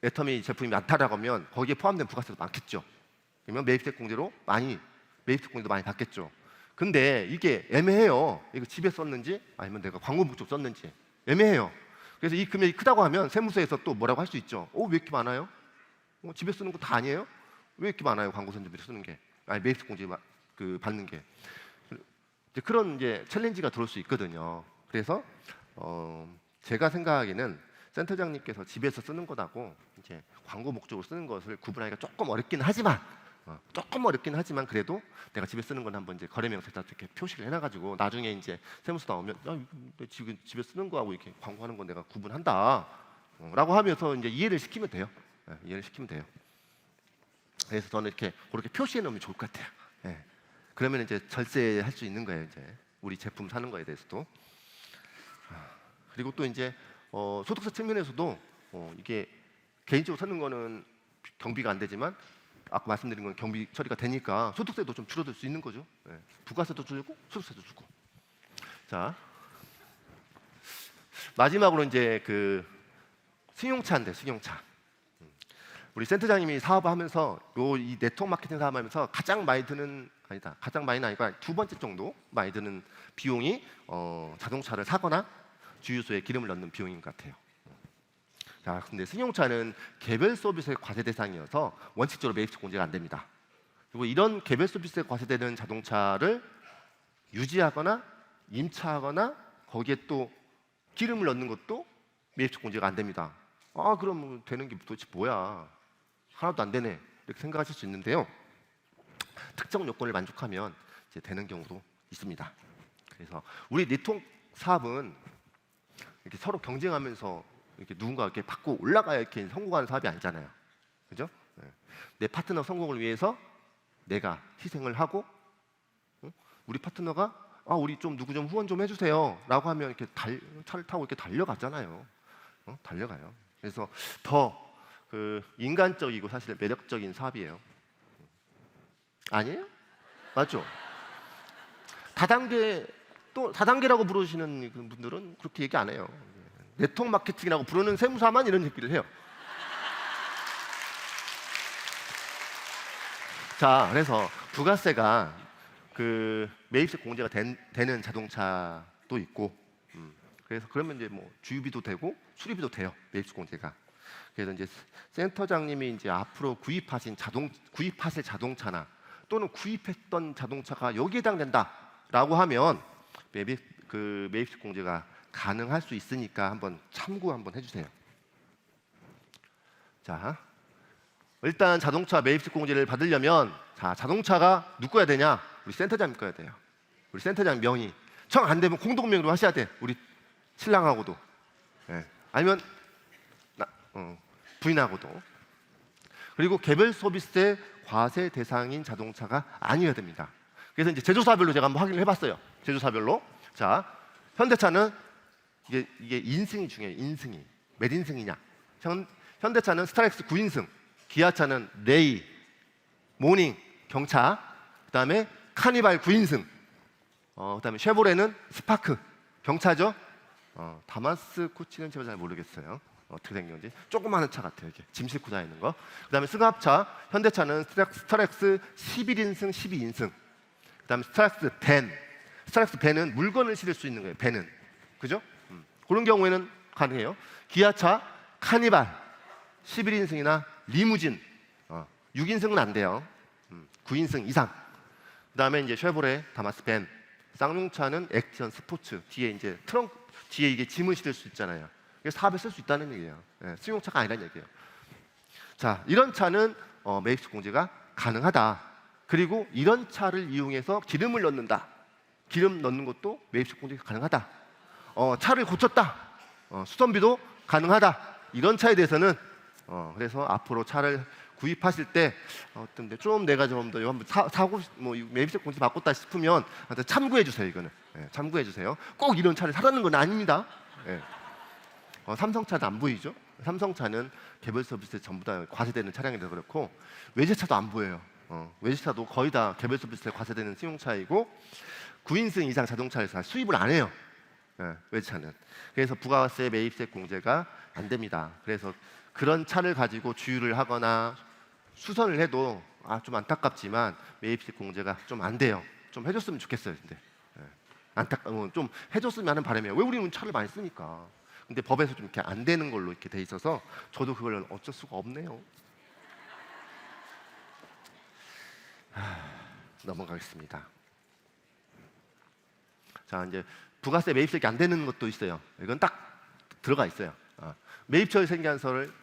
B: 애터미 제품이 많다라고 하면 거기에 포함된 부가세도 많겠죠. 그러면 매입식 공제도 많이 받겠죠. 근데 이게 애매해요. 이거 집에 썼는지 아니면 내가 광고 목적 썼는지 애매해요. 그래서 이 금액이 크다고 하면 세무서에서 또 뭐라고 할 수 있죠. 왜 이렇게 많아요? 집에 쓰는 거 다 아니에요? 왜 이렇게 많아요? 광고 선전비를 쓰는 게, 매입식 공제 받는 게. 이제 그런 이제 챌린지가 들어올 수 있거든요. 그래서 제가 생각하기에는 센터장님께서 집에서 쓰는 것하고 이제 광고 목적으로 쓰는 것을 구분하기가 조금 어렵긴 하지만 그래도 내가 집에 쓰는 건 한번 이제 거래명세에다 이렇게 표시를 해놔가지고 나중에 이제 세무서 나오면 지금 집에 쓰는 거하고 이렇게 광고하는 건 내가 구분한다라고 하면서 이제 이해를 시키면 돼요. 이해를 시키면 돼요. 그래서 저는 이렇게 그렇게 표시해 놓으면 좋을 것 같아요. 그러면 이제 절세할 수 있는 거예요. 이제 우리 제품 사는 거에 대해서도. 그리고 또 이제 소득세 측면에서도 이게 개인적으로 사는 거는 경비가 안 되지만 아까 말씀드린 건 경비 처리가 되니까 소득세도 좀 줄어들 수 있는 거죠. 부가세도 줄고 소득세도 주고. 자, 마지막으로 이제 그 승용차인데 승용차. 우리 센터장님이 사업을 하면서 이 네트워크 마케팅 사업을 하면서 가장 많이는 아니고 두 번째 정도 많이 드는 비용이 자동차를 사거나 주유소에 기름을 넣는 비용인 것 같아요. 자, 근데 승용차는 개별 서비스의 과세 대상이어서 원칙적으로 매입식 공제가 안 됩니다. 그리고 이런 개별 서비스에 과세되는 자동차를 유지하거나 임차하거나 거기에 또 기름을 넣는 것도 매입식 공제가 안 됩니다. 그럼 되는 게 도대체 뭐야? 하나도 안 되네. 이렇게 생각하실 수 있는데요. 특정 요건을 만족하면 이제 되는 경우도 있습니다. 그래서 우리 네트워크 사업은 이렇게 서로 경쟁하면서 이렇게 누군가 이렇게 받고 올라가야 이렇게 성공하는 사업이 아니잖아요. 그죠? 내 파트너 성공을 위해서 내가 희생을 하고, 우리 파트너가 우리 좀 누구 좀 후원 좀 해주세요라고 하면 이렇게 차를 타고 이렇게 달려가잖아요. 달려가요. 그래서 더 그 인간적이고 사실 매력적인 사업이에요. 아니에요? 맞죠? 다단계라고 부르시는 분들은 그렇게 얘기 안 해요. 네트워크 마케팅이라고 부르는 세무사만 이런 얘기를 해요. 자, 그래서 부가세가 그 매입세 공제가 되는 자동차도 있고, 그래서 그러면 이제 뭐 주유비도 되고 수리비도 돼요. 매입세 공제가. 그래서 이제 센터장님이 이제 앞으로 구입하실 자동차나 또는 구입했던 자동차가 여기에 해당된다라고 하면 매입세 공제가 가능할 수 있으니까 한번 참고 한번 해주세요. 자, 일단 자동차 매입세 공제를 받으려면 자동차가 누구 거야 되냐? 우리 센터장님 거야 돼요. 우리 센터장 명의. 정 안 되면 공동명의로 하셔야 돼. 우리 신랑하고도. 아니면 부인하고도. 그리고 개별 서비스의 과세 대상인 자동차가 아니어야 됩니다. 그래서 이제 제조사별로 제가 한번 확인을 해봤어요. 제조사별로. 자, 현대차는 이게 인승이 중요해요. 인승이 몇 인승이냐? 현대차는 스타렉스 9인승, 기아차는 레이, 모닝, 경차, 그다음에 카니발 9인승, 그다음에 쉐보레는 스파크, 경차죠. 다마스 코치는 제가 잘 모르겠어요. 어떻게 생겼는지. 조그마한 차 같아요. 이게 짐 싣고 다니는 거. 그다음에 승합차, 현대차는 스타렉스 11인승, 12인승. 그다음에 스타렉스 벤은 물건을 실을 수 있는 거예요. 벤은. 그죠? 그런 경우에는 가능해요. 기아차, 카니발 11인승이나 리무진 6인승은 안 돼요. 9인승 이상. 그다음에 이제 쉐보레, 다마스 벤, 쌍용차는 액션 스포츠 뒤에 이제 트렁크 뒤에 이게 짐을 실을 수 있잖아요. 그래서 사업에 쓸 수 있다는 얘기예요. 승용차가 아니라는 얘기예요. 자, 이런 차는 매입세 공제가 가능하다. 그리고 이런 차를 이용해서 기름을 넣는다. 기름 넣는 것도 매입세 공제가 가능하다. 차를 고쳤다. 수선비도 가능하다. 이런 차에 대해서는 그래서 앞으로 차를 구입하실 때 어떤데 좀 내가 좀 더 한번 사고 뭐 매입세 공제 받겠다 싶으면 참고해 주세요. 이거는 참고해 주세요. 꼭 이런 차를 사라는 건 아닙니다. 삼성차도 안 보이죠? 삼성차는 개별 서비스에 전부 다 과세되는 차량이라 그렇고 외제차도 안 보여요. 외제차도 거의 다 개별 서비스에 과세되는 승용차이고 9인승 이상 자동차에서 수입을 안 해요. 외제차는. 그래서 부가세 매입세 공제가 안 됩니다. 그래서 그런 차를 가지고 주유를 하거나 수선을 해도 좀 안타깝지만 매입세 공제가 좀 안 돼요. 좀 해줬으면 좋겠어요. 근데 좀 해줬으면 하는 바람이에요. 왜 우리는 차를 많이 쓰니까. 근데 법에서 좀 이렇게 안 되는 걸로 이렇게 돼 있어서 저도 그걸 어쩔 수가 없네요. 넘어가겠습니다. 자, 이제 부가세 매입세가 안 되는 것도 있어요. 이건 딱 들어가 있어요. 매입처 생계한서를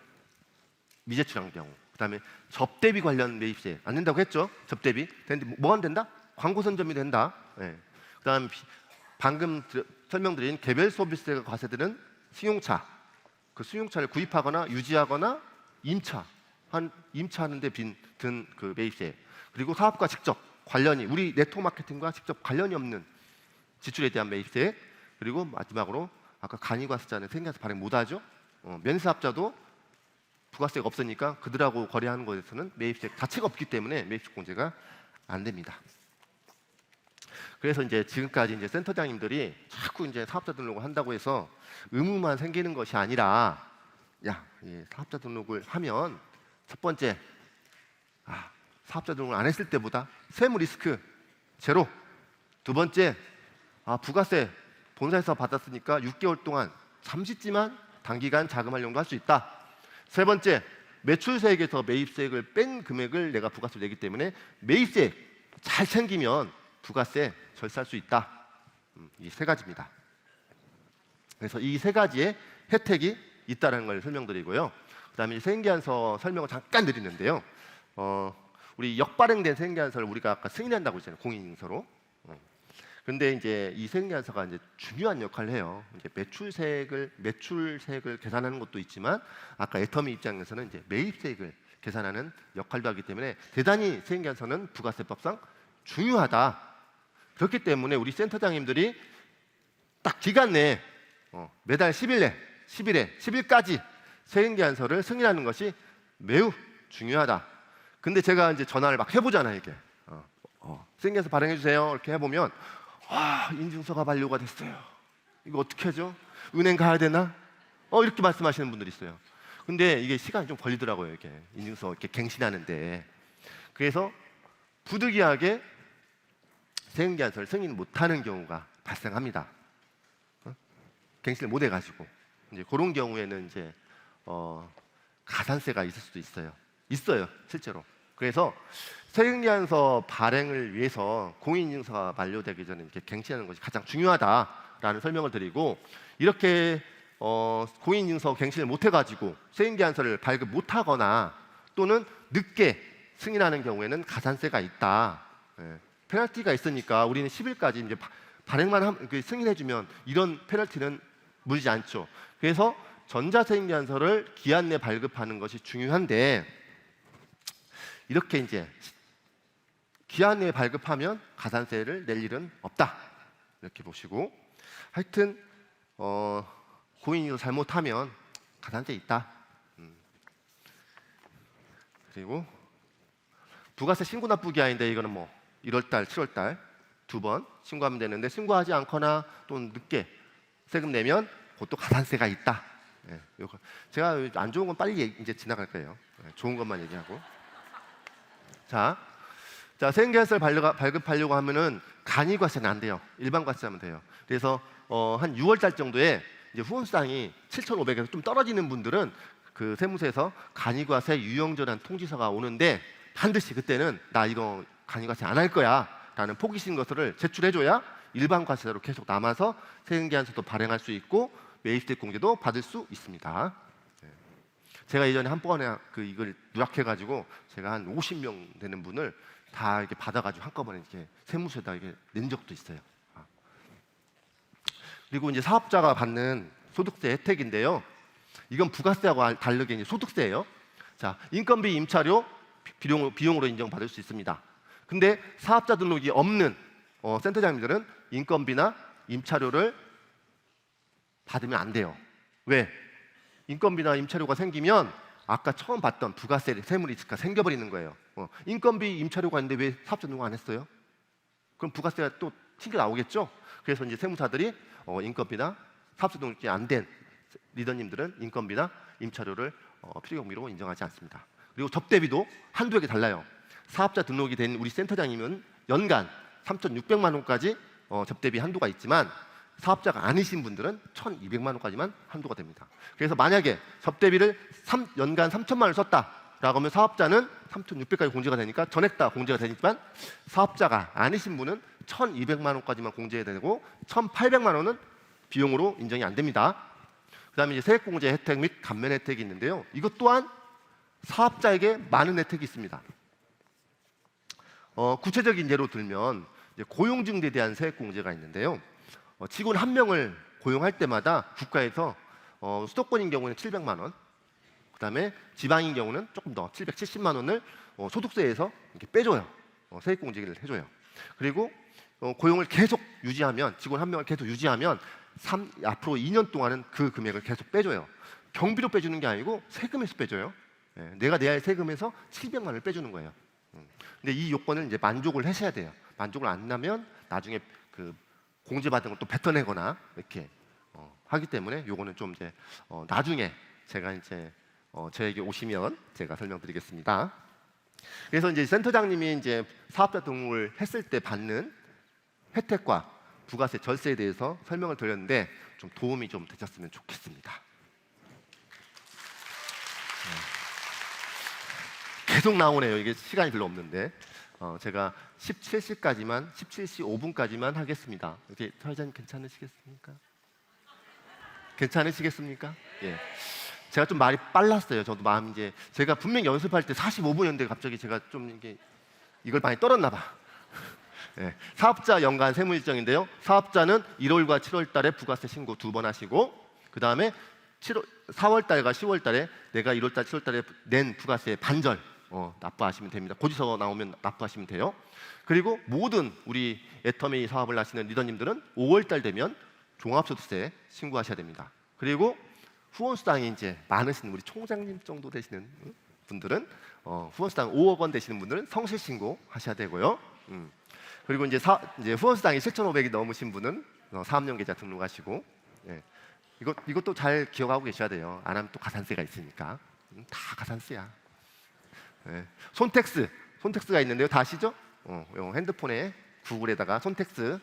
B: 미제출한 경우, 그다음에 접대비 관련 매입세 안 된다고 했죠? 접대비 되는데 뭐 안 된다? 광고 선점이 된다. 그다음 방금 설명드린 개별 서비스가 과세되는 승용차, 그 승용차를 구입하거나 유지하거나 임차하는데 든 그 매입세, 그리고 사업과 직접 관련이 우리 네트워크 마케팅과 직접 관련이 없는 지출에 대한 매입세, 그리고 마지막으로 아까 간이과세자는 생계에서 발행 못하죠. 면세사업자도 부가세가 없으니까 그들하고 거래하는 것에서는 매입세 자체가 없기 때문에 매입세 공제가 안 됩니다. 그래서 이제 지금까지 이제 센터장님들이 자꾸 이제 사업자 등록을 한다고 해서 의무만 생기는 것이 아니라, 사업자 등록을 하면 첫 번째, 사업자 등록을 안 했을 때보다 세무 리스크 제로. 두 번째, 부가세 본사에서 받았으니까 6개월 동안 잠시지만 단기간 자금 활용도 할 수 있다. 세 번째, 매출세액에서 매입세액을 뺀 금액을 내가 부가세를 내기 때문에 매입세 잘 챙기면 부가세 절세할 수 있다. 이 세 가지입니다. 그래서 이 세 가지의 혜택이 있다는 걸 설명드리고요. 그다음에 생계한서 설명을 잠깐 드리는데요. 우리 역발행된 생계한서를 우리가 아까 승인한다고 했잖아요. 공인인증서로. 근데 이제 이 세금계산서가 이제 중요한 역할을 해요. 이제 매출세액을 계산하는 것도 있지만 아까 애터미 입장에서는 이제 매입세액을 계산하는 역할도 하기 때문에 대단히 세금계산서는 부가세법상 중요하다. 그렇기 때문에 우리 센터장님들이 딱 기간 내에 매달 10일에 10일까지 세금계산서를 승인하는 것이 매우 중요하다. 근데 제가 이제 전화를 막 해보잖아요. 이게 세금계산서 발행해 주세요. 이렇게 해보면 인증서가 만료가 됐어요. 이거 어떻게 하죠? 은행 가야 되나? 이렇게 말씀하시는 분들이 있어요. 근데 이게 시간이 좀 걸리더라고요. 이렇게 인증서 이렇게 갱신하는데. 그래서 부득이하게 세금계산서를 승인 못하는 경우가 발생합니다. 갱신을 못 해가지고 이제 그런 경우에는 이제 가산세가 있을 수도 있어요, 실제로. 그래서 세금계산서 발행을 위해서 공인인증서가 만료되기 전에 이렇게 갱신하는 것이 가장 중요하다라는 설명을 드리고, 이렇게 공인인증서 갱신을 못 해가지고 세금계산서를 발급 못하거나 또는 늦게 승인하는 경우에는 가산세가 있다. 페널티가 있으니까 우리는 10일까지 이제 발행만 승인해주면 이런 페널티는 물지 않죠. 그래서 전자세금계산서를 기한 내 발급하는 것이 중요한데, 이렇게 이제 기한 내에 발급하면 가산세를 낼 일은 없다. 이렇게 보시고, 하여튼 공인인증서 잘못하면 가산세 있다. 그리고 부가세 신고 납부 기한인데 이거는 뭐 1월달, 7월달 2번 신고하면 되는데, 신고하지 않거나 또는 늦게 세금 내면 그것도 가산세가 있다. 제가 안 좋은 건 빨리 이제 지나갈 거예요. 좋은 것만 얘기하고. 자, 세금계산서를 발급하려고 하면은 간이과세는 안 돼요. 일반과세 하면 돼요. 그래서 한 6월달 정도에 이제 후원수당이 7,500에서 좀 떨어지는 분들은 그 세무서에서 간이과세 유형전환 통지서가 오는데, 반드시 그때는 나 이거 간이과세 안 할 거야 라는 포기 신고서를 제출해줘야 일반과세로 계속 남아서 세금계산서도 발행할 수 있고 매입세액 공제도 받을 수 있습니다. 제가 예전에 한 번에 이걸 누락해가지고 제가 한 50명 되는 분을 다 이렇게 받아가지고 한꺼번에 이렇게 세무서에다 이렇게 낸 적도 있어요. 그리고 이제 사업자가 받는 소득세 혜택인데요. 이건 부가세하고 다르게 이제 소득세예요. 자, 인건비, 임차료 비용으로 인정받을 수 있습니다. 근데 사업자 등록이 없는 센터장님들은 인건비나 임차료를 받으면 안 돼요. 왜? 인건비나 임차료가 생기면 아까 처음 봤던 부가세 세무 리스크가 생겨버리는 거예요. 인건비, 임차료가 있는데 왜 사업자 등록 안 했어요? 그럼 부가세가 또 튕겨 나오겠죠? 그래서 이제 세무사들이 인건비나 사업자 등록이 안 된 리더님들은 인건비나 임차료를 필요경비로 인정하지 않습니다. 그리고 접대비도 한두 개 달라요. 사업자 등록이 된 우리 센터장님은 연간 3,600만 원까지 접대비 한도가 있지만, 사업자가 아니신 분들은 1,200만 원까지만 한도가 됩니다. 그래서 만약에 접대비를 연간 3,000만 원을 썼다라고 하면 사업자는 3,600까지 공제가 되니까 전액 다 공제가 되지만, 사업자가 아니신 분은 1,200만 원까지만 공제해야 되고 1,800만 원은 비용으로 인정이 안 됩니다. 그다음에 이제 세액공제 혜택 및 감면 혜택이 있는데요. 이것 또한 사업자에게 많은 혜택이 있습니다. 구체적인 예로 들면 이제 고용증대에 대한 세액공제가 있는데요. 직원 한 명을 고용할 때마다 국가에서 수도권인 경우는 700만 원, 그다음에 지방인 경우는 조금 더 770만 원을 소득세에서 이렇게 빼줘요. 세액공제를 해줘요. 그리고 고용을 계속 유지하면, 직원 한 명을 계속 유지하면 앞으로 2년 동안은 그 금액을 계속 빼줘요. 경비로 빼주는 게 아니고 세금에서 빼줘요. 내가 내야 할 세금에서 700만 원을 빼주는 거예요. 근데 이 요건을 이제 만족을 하셔야 돼요. 만족을 안 하면 나중에 그 공제받은 걸 또 뱉어내거나 이렇게 하기 때문에 요거는 좀 이제 나중에 제가 이제 저에게 오시면 제가 설명드리겠습니다. 그래서 이제 센터장님이 이제 사업자 등록을 했을 때 받는 혜택과 부가세, 절세에 대해서 설명을 드렸는데 좀 도움이 좀 되셨으면 좋겠습니다. 계속 나오네요. 이게 시간이 별로 없는데 제가 17시까지만 17시 5분까지만 하겠습니다. 이렇게 사회자님 괜찮으시겠습니까? 괜찮으시겠습니까? 예. 제가 좀 말이 빨랐어요. 저도 마음 이제 제가 분명히 연습할 때 45분이었는데 갑자기 제가 좀 이걸 많이 떨었나 봐. 예, 사업자 연간 세무 일정인데요. 사업자는 1월과 7월 달에 부가세 신고 2번 하시고, 그 다음에 4월 달과 10월 달에 내가 1월 달, 7월 달에 낸 부가세 반절 납부하시면 됩니다. 고지서 나오면 납부하시면 돼요. 그리고 모든 우리 애터미 사업을 하시는 리더님들은 5월 달 되면 종합소득세 신고하셔야 됩니다. 그리고 후원수당이 이제 많으신 우리 총장님 정도 되시는 분들은 후원수당 5억 원 되시는 분들은 성실 신고하셔야 되고요. 그리고 이제 후원수당이 7,500이 넘으신 분은 사업용 계좌 등록하시고, 예. 이것도 잘 기억하고 계셔야 돼요. 안 하면 또 가산세가 있으니까. 다 가산세야. 예. 손택스가 있는데요. 다 아시죠? 핸드폰에 구글에다가 손택스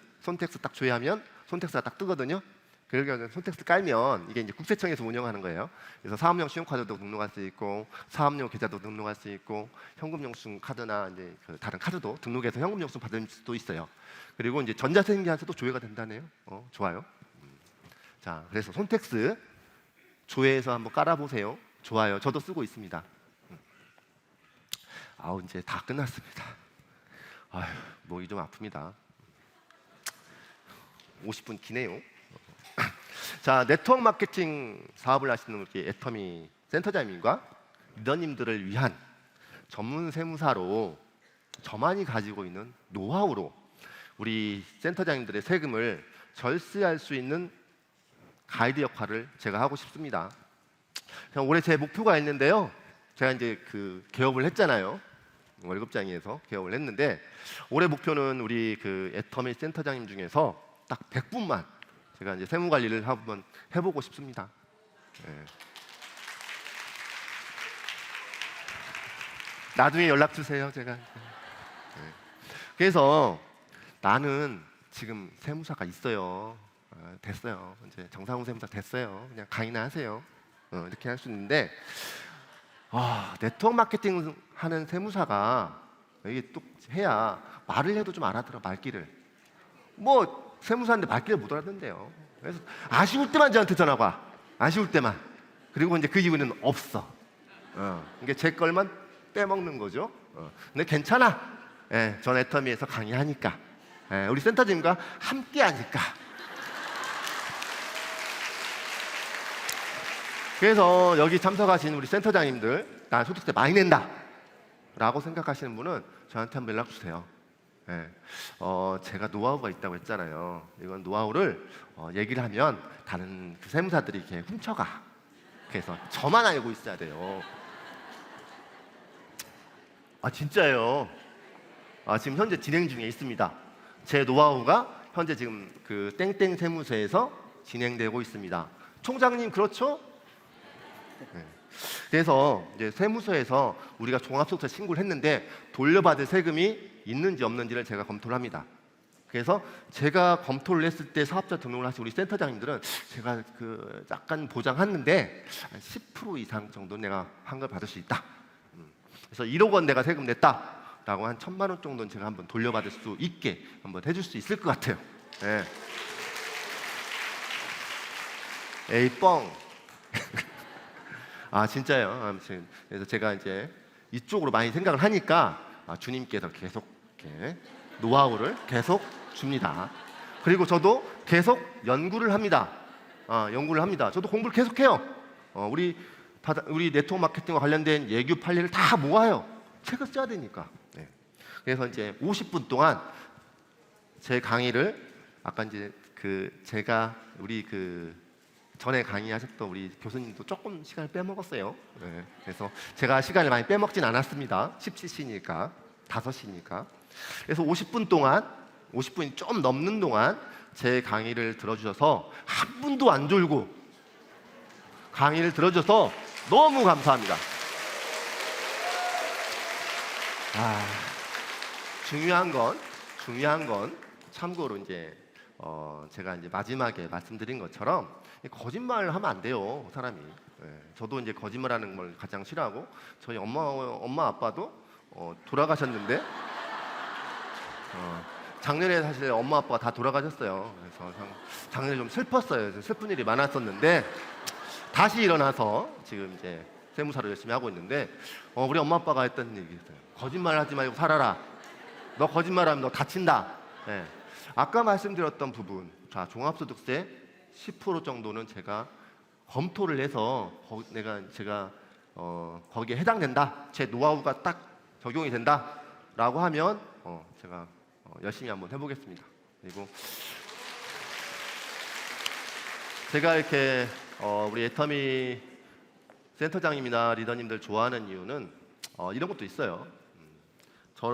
B: 딱 조회하면 손택스가 딱 뜨거든요. 그러니까 손택스 깔면 이게 이제 국세청에서 운영하는 거예요. 그래서 사업용 신용카드도 등록할 수 있고, 사업용 계좌도 등록할 수 있고, 현금영수증 카드나 이제 다른 카드도 등록해서 현금영수증 받을 수도 있어요. 그리고 이제 전자생계한서도 조회가 된다네요. 좋아요. 자, 그래서 손택스 조회해서 한번 깔아보세요. 좋아요. 저도 쓰고 있습니다. 아우, 이제 다 끝났습니다. 아휴, 목이 좀 아픕니다. 50분 기네요. 자, 네트워크 마케팅 사업을 하시는 우리 애터미 센터장님과 리더님들을 위한 전문 세무사로 저만이 가지고 있는 노하우로 우리 센터장님들의 세금을 절세할 수 있는 가이드 역할을 제가 하고 싶습니다. 올해 제 목표가 있는데요. 제가 이제 개업을 했잖아요. 월급장에서 개업을 했는데, 올해 목표는 우리 애터미 센터장님 중에서 딱 100분만 제가 이제 세무 관리를 한번 해보고 싶습니다. 네. 나중에 연락 주세요, 제가. 네. 그래서 나는 지금 세무사가 있어요. 됐어요. 이제 정상훈 세무사 됐어요. 그냥 강의나 하세요. 이렇게 할 수 있는데, 네트워크 마케팅 하는 세무사가 이게 또 해야 말을 해도 좀 알아들어, 말귀를. 뭐 세무사인데 말귀를 못 알아듣는데요. 그래서 아쉬울 때만 저한테 전화가 와. 아쉬울 때만. 그리고 이제 그 이유는 없어. 이게 제 걸만 빼먹는 거죠. 근데 괜찮아. 예, 전 애터미에서 강의하니까. 예, 우리 센터장님과 함께 하니까. 그래서 여기 참석하신 우리 센터장님들, 나 소득세 많이 낸다 라고 생각하시는 분은 저한테 한번 연락 주세요. 예. 제가 노하우가 있다고 했잖아요. 이건 노하우를 얘기를 하면 다른 세무사들이 이렇게 훔쳐가. 그래서 저만 알고 있어야 돼요. 진짜예요. 지금 현재 진행 중에 있습니다. 제 노하우가 현재 지금 땡땡 세무서에서 진행되고 있습니다. 총장님 그렇죠? 네. 그래서 이제 세무서에서 우리가 종합소득세 신고를 했는데 돌려받을 세금이 있는지 없는지를 제가 검토를 합니다. 그래서 제가 검토를 했을 때 사업자 등록을 하신 우리 센터장님들은 제가 약간 보장하는데 10% 이상 정도 내가 환급을 받을 수 있다. 그래서 1억 원 내가 세금 냈다라고 한 1,000만 원 정도는 제가 한번 돌려받을 수 있게 한번 해줄 수 있을 것 같아요. 네. 에이 뻥. 진짜요. 아무튼 그래서 제가 이제 이쪽으로 많이 생각을 하니까 주님께서 계속 이렇게 노하우를 계속 줍니다. 그리고 저도 계속 연구를 합니다. 저도 공부를 계속해요. 우리 네트워크 마케팅과 관련된 예규 판례를 다 모아요. 책을 써야 되니까. 네. 그래서 이제 50분 동안 제 강의를 아까 이제 제가 우리 전에 강의하셨던 우리 교수님도 조금 시간을 빼먹었어요. 네. 그래서 제가 시간을 많이 빼먹진 않았습니다. 17시니까 5시니까. 그래서 50분 동안 50분이 좀 넘는 동안 제 강의를 들어주셔서 한 분도 안 졸고 강의를 들어줘서 너무 감사합니다. 중요한 건 참고로 이제 제가 이제 마지막에 말씀드린 것처럼 거짓말을 하면 안 돼요, 사람이. 저도 이제 거짓말하는 걸 가장 싫어하고, 저희 엄마 아빠도 돌아가셨는데 작년에 사실 엄마 아빠가 다 돌아가셨어요. 그래서 작년에 좀 슬펐어요. 슬픈 일이 많았었는데 다시 일어나서 지금 이제 세무사로 열심히 하고 있는데, 우리 엄마 아빠가 했던 얘기 있어요. 거짓말하지 말고 살아라. 너 거짓말하면 너 다친다. 네. 아까 말씀드렸던 부분, 자 종합소득세 10% 정도는 제가 검토를 해서 제가 거기에 해당된다, 제 노하우가 딱 적용이 된다라고 하면 제가 열심히 한번 해보겠습니다. 그리고 제가 이렇게 우리 애터미 센터장님이나 리더님들 좋아하는 이유는 이런 것도 있어요.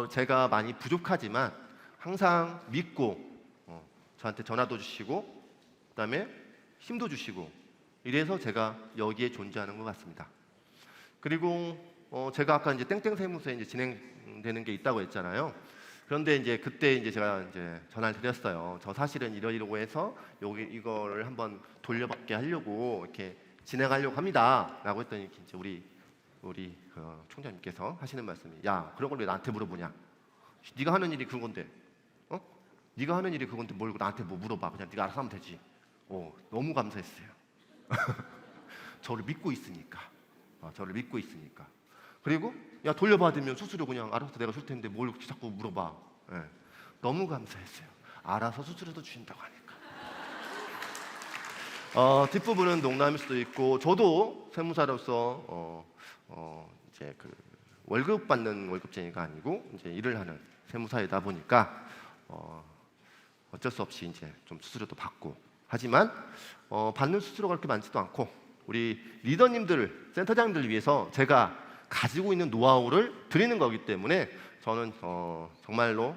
B: 제가 많이 부족하지만 항상 믿고 저한테 전화도 주시고 그다음에 힘도 주시고 이래서 제가 여기에 존재하는 것 같습니다. 그리고 제가 아까 이제 땡땡 세무서에 이제 진행되는 게 있다고 했잖아요. 그런데 이제 그때 이제 제가 이제 전화를 드렸어요. 저 사실은 이러이러고 해서 이거를 한번 돌려받게 하려고 이렇게 진행하려고 합니다라고 했더니 이제 우리 그 총장님께서 하시는 말씀이, 야 그런 걸 왜 나한테 물어보냐? 네가 하는 일이 그건데, 네가 하는 일이 그건데 뭘 나한테 뭐 물어봐? 그냥 네가 알아서 하면 되지. 너무 감사했어요. 저를 믿고 있으니까. 저를 믿고 있으니까. 그리고 야 돌려받으면 수수료 그냥 알아서 내가 줄 텐데 뭘 자꾸 물어봐. 예. 너무 감사했어요. 알아서 수수료도 주신다고 하니까. 뒷부분은 농담일 수도 있고, 저도 세무사로서 이제 그 월급 받는 월급쟁이가 아니고 이제 일을 하는 세무사이다 보니까 어쩔 수 없이 이제 좀 수수료도 받고, 하지만 받는 수수료가 그렇게 많지도 않고 우리 리더님들, 센터장님들을 위해서 제가 가지고 있는 노하우를 드리는 거기 때문에 저는 정말로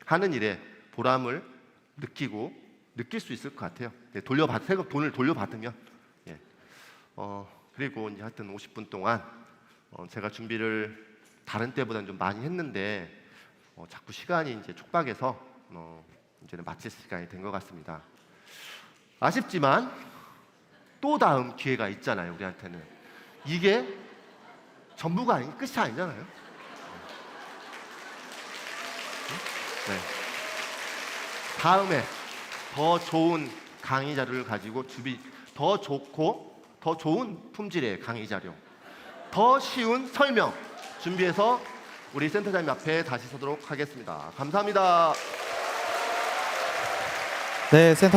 B: 하는 일에 보람을 느낄 수 있을 것 같아요. 세금 돈을 돌려받으면. 예. 그리고 이제 하여튼 50분 동안 제가 준비를 다른 때보다는 좀 많이 했는데 자꾸 시간이 이제 촉박해서 이제는 마칠 시간이 된 것 같습니다. 아쉽지만 또 다음 기회가 있잖아요. 우리한테는 이게 전부가 끝이 아니잖아요. 네. 다음에 더 좋은 강의 자료를 가지고 더 좋고 더 좋은 품질의 강의 자료, 더 쉬운 설명 준비해서 우리 센터장님 앞에 다시 서도록 하겠습니다. 감사합니다.
A: 네, 센터